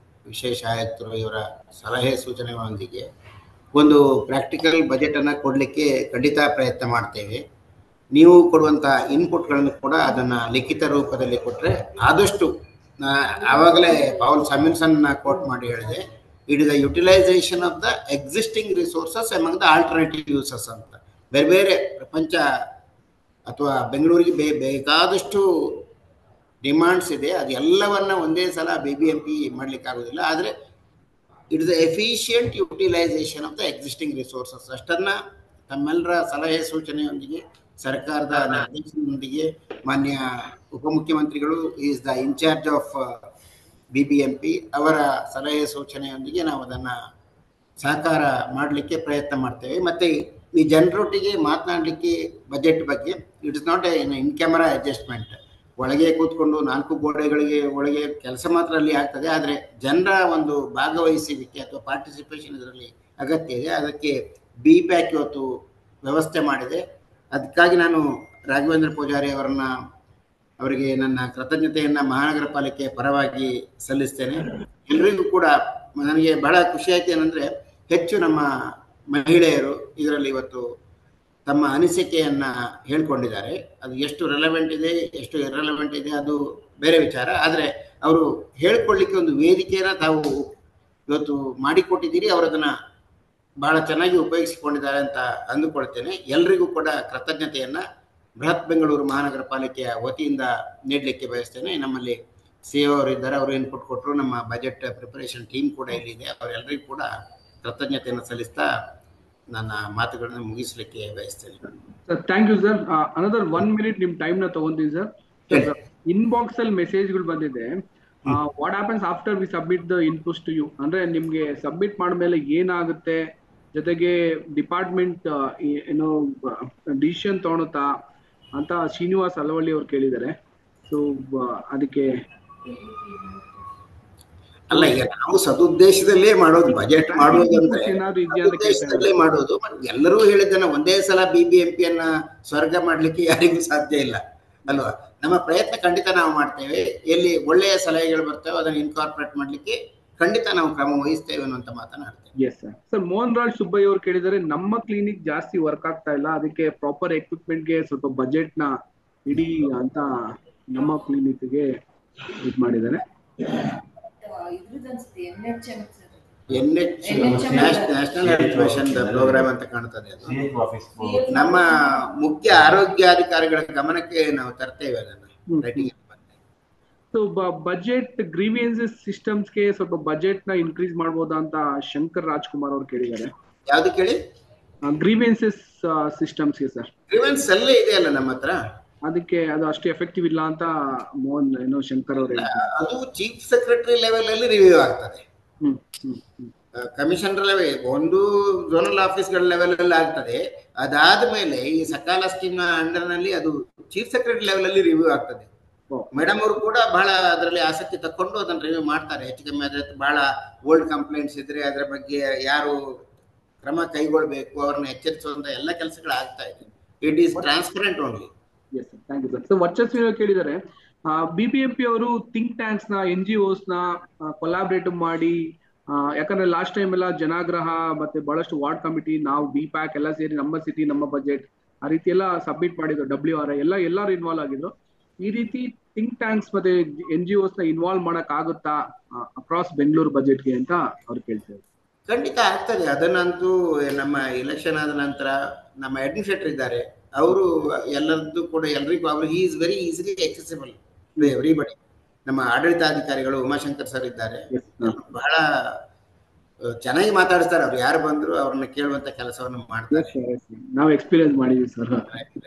ವಿಶೇಷ ಆಯುಕ್ತರು ಇವರ ಸಲಹೆ ಸೂಚನೆಗಳೊಂದಿಗೆ ಒಂದು ಪ್ರಾಕ್ಟಿಕಲ್ ಬಜೆಟನ್ನು ಕೊಡಲಿಕ್ಕೆ ಖಂಡಿತ ಪ್ರಯತ್ನ ಮಾಡ್ತೇವೆ. ನೀವು ಕೊಡುವಂಥ ಇನ್ಪುಟ್ಗಳನ್ನು ಕೂಡ ಅದನ್ನು ಲಿಖಿತ ರೂಪದಲ್ಲಿ ಕೊಟ್ಟರೆ ಆದಷ್ಟು, ಆವಾಗಲೇ ಪೌಲ್ ಸಮಿನ್ಸನ್ ಕೋಟ್ ಮಾಡಿ ಹೇಳಿದೆ, it is the utilisation of the existing resources among the alternative uses ಅಂತ. ಬೇರೆ ಬೇರೆ ಪ್ರಪಂಚ ಅಥವಾ ಬೆಂಗಳೂರಿಗೆ ಬೇಕಾದಷ್ಟು ಡಿಮಾಂಡ್ಸ್ ಇದೆ, ಅದು ಎಲ್ಲವನ್ನ ಒಂದೇ ಸಲ BBMP ಮಾಡಲಿಕ್ಕಾಗೋದಿಲ್ಲ. ಆದರೆ it is the efficient utilisation of the existing resources ಅಷ್ಟನ್ನು ತಮ್ಮೆಲ್ಲರ ಸಲಹೆ ಸೂಚನೆಯೊಂದಿಗೆ, ಸರ್ಕಾರದ ನಿರ್ದೇಶನದೊಂದಿಗೆ, ಮಾನ್ಯ ಉಪಮುಖ್ಯಮಂತ್ರಿಗಳು is the incharge of BBMP ಅವರ ಸಲಹೆ ಸೂಚನೆಯೊಂದಿಗೆ ನಾವು ಅದನ್ನು ಸಾಕಾರ ಮಾಡಲಿಕ್ಕೆ ಪ್ರಯತ್ನ ಮಾಡ್ತೇವೆ. ಮತ್ತು ಈ ಜನರೊಟ್ಟಿಗೆ ಮಾತನಾಡಲಿಕ್ಕೆ ಬಜೆಟ್ ಬಗ್ಗೆ it is not in camera adjustment. ಒಳಗೆ ಕೂತ್ಕೊಂಡು 4 ಗೋಡೆಗಳಿಗೆ ಒಳಗೆ ಕೆಲಸ ಮಾತ್ರ ಅಲ್ಲಿ ಆಗ್ತದೆ, ಆದರೆ ಜನರ ಒಂದು ಭಾಗವಹಿಸುವಿಕೆ ಅಥವಾ ಪಾರ್ಟಿಸಿಪೇಷನ್ ಇದರಲ್ಲಿ ಅಗತ್ಯ ಇದೆ. ಅದಕ್ಕೆ BPAC ಇವತ್ತು ವ್ಯವಸ್ಥೆ ಮಾಡಿದೆ. ಅದಕ್ಕಾಗಿ ನಾನು ರಾಘವೇಂದ್ರ ಪೂಜಾರಿ ಅವರಿಗೆ ನನ್ನ ಕೃತಜ್ಞತೆಯನ್ನು ಮಹಾನಗರ ಪಾಲಿಕೆ ಪರವಾಗಿ ಸಲ್ಲಿಸ್ತೇನೆ. ಎಲ್ಲರಿಗೂ ಕೂಡ ನನಗೆ ಬಹಳ ಖುಷಿ ಆಯ್ತು ಏನಂದರೆ, ಹೆಚ್ಚು ನಮ್ಮ ಮಹಿಳೆಯರು ಇದರಲ್ಲಿ ಇವತ್ತು ತಮ್ಮ ಅನಿಸಿಕೆಯನ್ನು ಹೇಳ್ಕೊಂಡಿದ್ದಾರೆ. ಅದು ಎಷ್ಟು ರೆಲೆವೆಂಟ್ ಇದೆ, ಎಷ್ಟು ಇರ್ರೆಲೆವೆಂಟ್ ಇದೆ ಅದು ಬೇರೆ ವಿಚಾರ. ಆದರೆ ಅವರು ಹೇಳ್ಕೊಳ್ಳಿಕ್ಕೆ ಒಂದು ವೇದಿಕೆಯನ್ನು ತಾವು ಇವತ್ತು ಮಾಡಿಕೊಟ್ಟಿದ್ದೀರಿ. ಅವರು ಅದನ್ನು ಬಹಳ ಚೆನ್ನಾಗಿ ಉಪಯೋಗಿಸಿಕೊಂಡಿದ್ದಾರೆ ಅಂತ ಅಂದುಕೊಳ್ತೇನೆ. ಎಲ್ರಿಗೂ ಕೂಡ ಕೃತಜ್ಞತೆಯನ್ನು ಬೃಹತ್ ಬೆಂಗಳೂರು ಮಹಾನಗರ ಪಾಲಿಕೆಯ ವತಿಯಿಂದ ನೀಡಲಿಕ್ಕೆ ಬಯಸ್ತೇನೆ. ನಮ್ಮಲ್ಲಿ CEO ಅವರು ಇದ್ದಾರೆ, ಅವರು ಇನ್ಪುಟ್ ಕೊಟ್ಟರು. ನಮ್ಮ ಬಜೆಟ್ ಪ್ರಿಪರೇಷನ್ ಟೀಮ್ ಕೂಡ ಇಲ್ಲಿದೆ. ಅವರೆಲ್ಲರಿಗೂ ಕೂಡ ಕೃತಜ್ಞತೆಯನ್ನು ಸಲ್ಲಿಸ್ತಾ ನನ್ನ ಮಾತುಗಳನ್ನು ಮುಗಿಸಲಿಕ್ಕೆ ಬಯಸ್ತೇನೆ. Sir thank you sir. Another 1 minute ನಿಮ್ಮ ಟೈಮ್ನ ತಗೊಂತೀನಿ ಸರ್. ಇನ್ಬಾಕ್ಸ್ ಅಲ್ಲಿ ಮೆಸೇಜ್ಗಳು ಬಂದಿದೆ. What happens after we submit the inputs to you, ಅಂದ್ರೆ ನಿಮ್ಗೆ ಸಬ್ಮಿಟ್ ಮಾಡಿದ್ಮೇಲೆ ಏನಾಗುತ್ತೆ, ಜೊತೆಗೆ ಡಿಪಾರ್ಟ್ಮೆಂಟ್ ಏನೋ ಡಿಸಿಷನ್ ತಗೊಳುತ್ತಾ ಅಂತ ಶ್ರೀನಿವಾಸ್ ಅಲವಳ್ಳಿ ಅವ್ರು ಕೇಳಿದ್ದಾರೆ. ಸೊ ಅದಕ್ಕೆ ಅಲ್ಲ, ಈಗ ನಾವು ಸದುದ್ದೇಶದಲ್ಲೇ ಮಾಡೋದು, ಬಜೆಟ್ ಮಾಡೋದಂದ್ರೆ ಸದುದ್ದೇಶದಲ್ಲೇ ಮಾಡೋದು. ಎಲ್ಲರೂ ಹೇಳಿದ್ದನ್ನ ಒಂದೇ ಸಲ BBMP ಸ್ವರ್ಗ ಮಾಡ್ಲಿಕ್ಕೆ ಯಾರಿಗೂ ಸಾಧ್ಯ ಇಲ್ಲ ಅಲ್ವಾ. ನಮ್ಮ ಪ್ರಯತ್ನ ಖಂಡಿತ ನಾವು ಮಾಡ್ತೇವೆ. ಎಲ್ಲಿ ಒಳ್ಳೆಯ ಸಲಹೆಗಳು ಬರ್ತವೆ ಅದನ್ನು ಇನ್ಕಾರ್ಪೊರೇಟ್ ಮಾಡ್ಲಿಕ್ಕೆ ಖಂಡಿತ ನಾವು ಕ್ರಮ ವಹಿಸ್ತೇವೆ ಅನ್ನುವಂತ ಮಾತನಾಡ್ತೇವೆ. Yes sir. Sir Mohan Raj Subbaiah ಅವರು ಕೇಳಿದರೆ, ನಮ್ಮ ಕ್ಲಿನಿಕ್ ಜಾಸ್ತಿ ವರ್ಕ್ ಆಗ್ತಾ ಇಲ್ಲ, ಅದಕ್ಕೆ ಪ್ರಾಪರ್ ಎಕ್ವಿಪ್ಮೆಂಟ್ಗೆ ಸ್ವಲ್ಪ ಬಜೆಟ್ ನ ಇಡಿ ಅಂತ ನಮ್ಮ ಕ್ಲಿನಿಕ್ಗೆ ಇದು ಮಾಡಿದ್ದಾರೆ. ನ್ಯಾಷನಲ್ ಹೆಲ್ತ್ ಮಿಷನ್ ಪ್ರೋಗ್ರಾಮ್ ಅಂತ ಕಾಣ್ತದೆ. ಅದು ನಮ್ಮ ಮುಖ್ಯ ಆರೋಗ್ಯಾಧಿಕಾರಿಗಳ ಗಮನಕ್ಕೆ ನಾವು ತರ್ತೇವೆ ಅದನ್ನ. ಸೊ ಬಜೆಟ್ ಗ್ರೀವಿಯನ್ಸಸ್ ಸಿಸ್ಟಮ್ಸ್ಗೆ ಸ್ವಲ್ಪ ಬಜೆಟ್ ನ ಇನ್ಕ್ರೀಸ್ ಮಾಡಬಹುದಾ ಅಂತ ಶಂಕರ್ ರಾಜ್ಕುಮಾರ್ ಅವರು ಕೇಳಿದ್ದಾರೆ. ಯಾವ್ದು ಕೇಳಿ? Grievances ಸಿಸ್ಟಮ್ಸ್ಗೆ sir. ಗ್ರೀವಿಯನ್ಸ್ ಎಲ್ಲ ಇದೆ ಅಲ್ಲ ನಮ್ಮ ಹತ್ರ, ಅದಕ್ಕೆ ಅದು ಅಷ್ಟು ಎಫೆಕ್ಟಿವ್ ಇಲ್ಲ ಅಂತ ಮೋಹನ್ ಏನೋ ಶಂಕರ್ ಅವರು. ಅದು ಚೀಫ್ ಸೆಕ್ರೆಟರಿ ಲೆವೆಲ್ ಅಲ್ಲಿ ರಿವ್ಯೂ ಆಗ್ತದೆ. ಕಮಿಷನರ್ ಲೆವೆಲ್, ಒಂದು ಝೋನಲ್ ಆಫೀಸ್ಗಳ ಲೆವೆಲ್ ಅಲ್ಲಿ ಆಗ್ತದೆ. ಅದಾದ್ಮೇಲೆ ಈ ಸಕಾಲ ಸ್ಕೀಮ್ ಅಂಡರ್ ನಲ್ಲಿ ಅದು ಚೀಫ್ ಸೆಕ್ರೆಟರಿ ಲೆವೆಲ್ ಅಲ್ಲಿ ರಿವ್ಯೂ ಆಗ್ತದೆ. ಮೇಡಮ್ ಅವರು ಕೂಡ ಬಹಳ ಅದರಲ್ಲಿ ಆಸಕ್ತಿ ತಕೊಂಡು ಅದನ್ನ ರಿವ್ಯೂ ಮಾಡ್ತಾರೆ. ಹೆಚ್ಚು ಕಮ್ಮಿ ಅದ್ರ ಬಹಳ ಓಲ್ಡ್ ಕಂಪ್ಲೇಂಟ್ಸ್ ಇದ್ರೆ ಅದರ ಬಗ್ಗೆ ಯಾರು ಕ್ರಮ ಕೈಗೊಳ್ಬೇಕು ಅವ್ರನ್ನ ಎಚ್ಚರಿಸುವಂತ ಎಲ್ಲ ಕೆಲಸಗಳು ಆಗ್ತಾ ಇದೆ. It is transparent only. Yes sir, thank you sir. So Varchasvi ಕೇಳಿದ್ದಾರೆ, BBMP ಅವರು ಥಿಂಕ್ ಟ್ಯಾಂಕ್ಸ್ ನ NGOs ನ ಕೊಲಾಬ್ರೇಟ್ ಮಾಡಿ, ಯಾಕಂದ್ರೆ ಲಾಸ್ಟ್ ಟೈಮ್ ಎಲ್ಲ ಜನಾಗ್ರಹ ಮತ್ತೆ ಬಹಳಷ್ಟು ವಾರ್ಡ್ ಕಮಿಟಿ, ನಾವು BPAC ಎಲ್ಲ ಸೇರಿ ನಮ್ಮ ಸಿಟಿ ನಮ್ಮ ಬಜೆಟ್ ಆ ರೀತಿ ಎಲ್ಲ ಸಬ್ಮಿಟ್ ಮಾಡಿದ್ರು. WRI ಎಲ್ಲರೂ ಇನ್ವಾಲ್ವ್ ಆಗಿದ್ರು. ಈ ರೀತಿ ಥಿಂಕ್ ಟ್ಯಾಂಕ್ಸ್ ಮತ್ತೆ NGOs ನ ಇನ್ವಾಲ್ವ್ ಮಾಡಕ್ ಆಗುತ್ತಾ ಅಕ್ರಾಸ್ ಬೆಂಗಳೂರು ಬಜೆಟ್ಗೆ ಅಂತ ಅವ್ರು ಕೇಳ್ತಾರೆ. ಖಂಡಿತ ಆಗ್ತದೆ. ಅದನ್ನಂತೂ ನಮ್ಮ ಎಲೆಕ್ಷನ್ ಆದ ನಂತರ ನಮ್ಮ ಅಡ್ಮಿನಿಸ್ಟ್ರೇಟರ್ ಇದ್ದಾರೆ, ಅವರು ಎಲ್ಲರದ್ದು ಕೂಡ ಎಲ್ರಿಗೂ ಅವರು he is very easily accessible to everybody. ನಮ್ಮ ಆಡಳಿತಾಧಿಕಾರಿಗಳು ಉಮಾಶಂಕರ್ ಸರ್ ಇದ್ದಾರೆ, ಬಹಳ ಚೆನ್ನಾಗಿ ಮಾತಾಡಿಸ್ತಾರೆ. ಅವ್ರು ಯಾರು ಬಂದ್ರು ಅವ್ರನ್ನ ಕೇಳುವಂತ ಕೆಲಸವನ್ನು ಮಾಡ್ತಾರೆ. ನಾವು ಎಕ್ಸ್ಪೀರಿಯನ್ಸ್ ಮಾಡಿದ್ವಿ ಸರ್.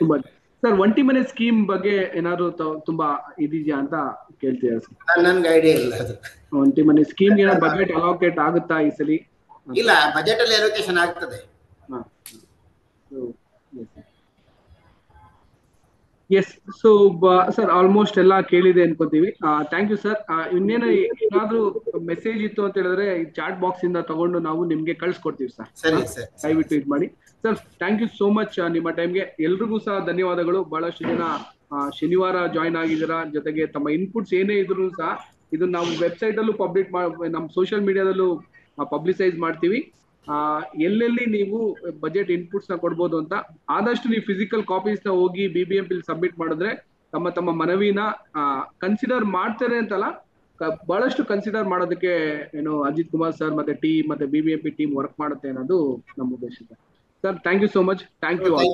ತುಂಬಾ ಸರ್ ಒಂಟಿ ಮನೆ ಸ್ಕೀಮ್ ಬಗ್ಗೆ ಏನಾದ್ರು ತುಂಬಾ ಇದೆಯಾ ಅಂತ ಕೇಳ್ತೀರಾ ಸರ್? ನನ್ಗೆ ಐಡಿಯಾ ಇಲ್ಲ ಅದು. ಒಂಟಿ ಮನೆ ಸ್ಕೀಮ್ ಏನೋ ಬಜೆಟ್ ಅಲೋಕೇಟ್ ಆಗುತ್ತಾ ಈ ಸಲ? ಇಲ್ಲ, ಬಜೆಟ್ ಅಲ್ಲಿ ಅಲೋಕೇಶನ್ ಆಗ್ತದೆ. ಎಸ್. ಸೊ ಸರ್ ಆಲ್ಮೋಸ್ಟ್ ಎಲ್ಲ ಕೇಳಿದೆ ಅನ್ಕೋತೀವಿ. Thank you sir. ಇನ್ನೇನು ಏನಾದ್ರು ಮೆಸೇಜ್ ಇತ್ತು ಅಂತ ಹೇಳಿದ್ರೆ ಈ ಚಾಟ್ ಬಾಕ್ಸ್ ಇಂದ ತಗೊಂಡು ನಾವು ನಿಮ್ಗೆ ಕಳ್ಸಿಕೊಡ್ತೀವಿ ಸರ್. ಸರಿ ಸರ್, ದಯವಿಟ್ಟು ಇದು ಮಾಡಿ sir. Thank you so much ನಿಮ್ಮ ಟೈಮ್ಗೆ. ಎಲ್ರಿಗೂ ಸಹ ಧನ್ಯವಾದಗಳು. ಬಹಳಷ್ಟು ಜನ ಶನಿವಾರ ಜಾಯ್ನ್ ಆಗಿದ್ದೀರಾ. ಜೊತೆಗೆ ತಮ್ಮ ಇನ್ಪುಟ್ಸ್ ಏನೇ ಇದ್ರು ಸಹ ಇದನ್ನ ನಾವು ವೆಬ್ಸೈಟ್ ಅಲ್ಲೂ ಪಬ್ಲಿಕ್ ನಮ್ಮ ಸೋಷಿಯಲ್ ಮೀಡಿಯಾದಲ್ಲೂ ಪಬ್ಲಿಸೈಸ್ ಮಾಡ್ತೀವಿ. ಎಲ್ಲೆಲ್ಲಿ ನೀವು ಬಜೆಟ್ ಇನ್ಪುಟ್ಸ್ ನ ಕೊಡ್ಬೋದು ಅಂತ ಆದಷ್ಟು ನೀವು ಫಿಸಿಕಲ್ ಕಾಪೀಸ್ ನ ಹೋಗಿ BBMP ಸಬ್ಮಿಟ್ ಮಾಡಿದ್ರೆ ತಮ್ಮ ಮನವಿನ ಕನ್ಸಿಡರ್ ಮಾಡ್ತಾರೆ ಅಂತಲ್ಲ, ಬಹಳಷ್ಟು ಕನ್ಸಿಡರ್ ಮಾಡೋದಕ್ಕೆ ಏನು ಅಜಿತ್ ಕುಮಾರ್ ಸರ್ ಮತ್ತೆ ಟೀಮ್ ಮತ್ತೆ BBMP ಟೀಮ್ ವರ್ಕ್ ಮಾಡುತ್ತೆ ಅನ್ನೋದು ನಮ್ಮ ಉದ್ದೇಶ ಸರ್. Thank you so much. Thank you all.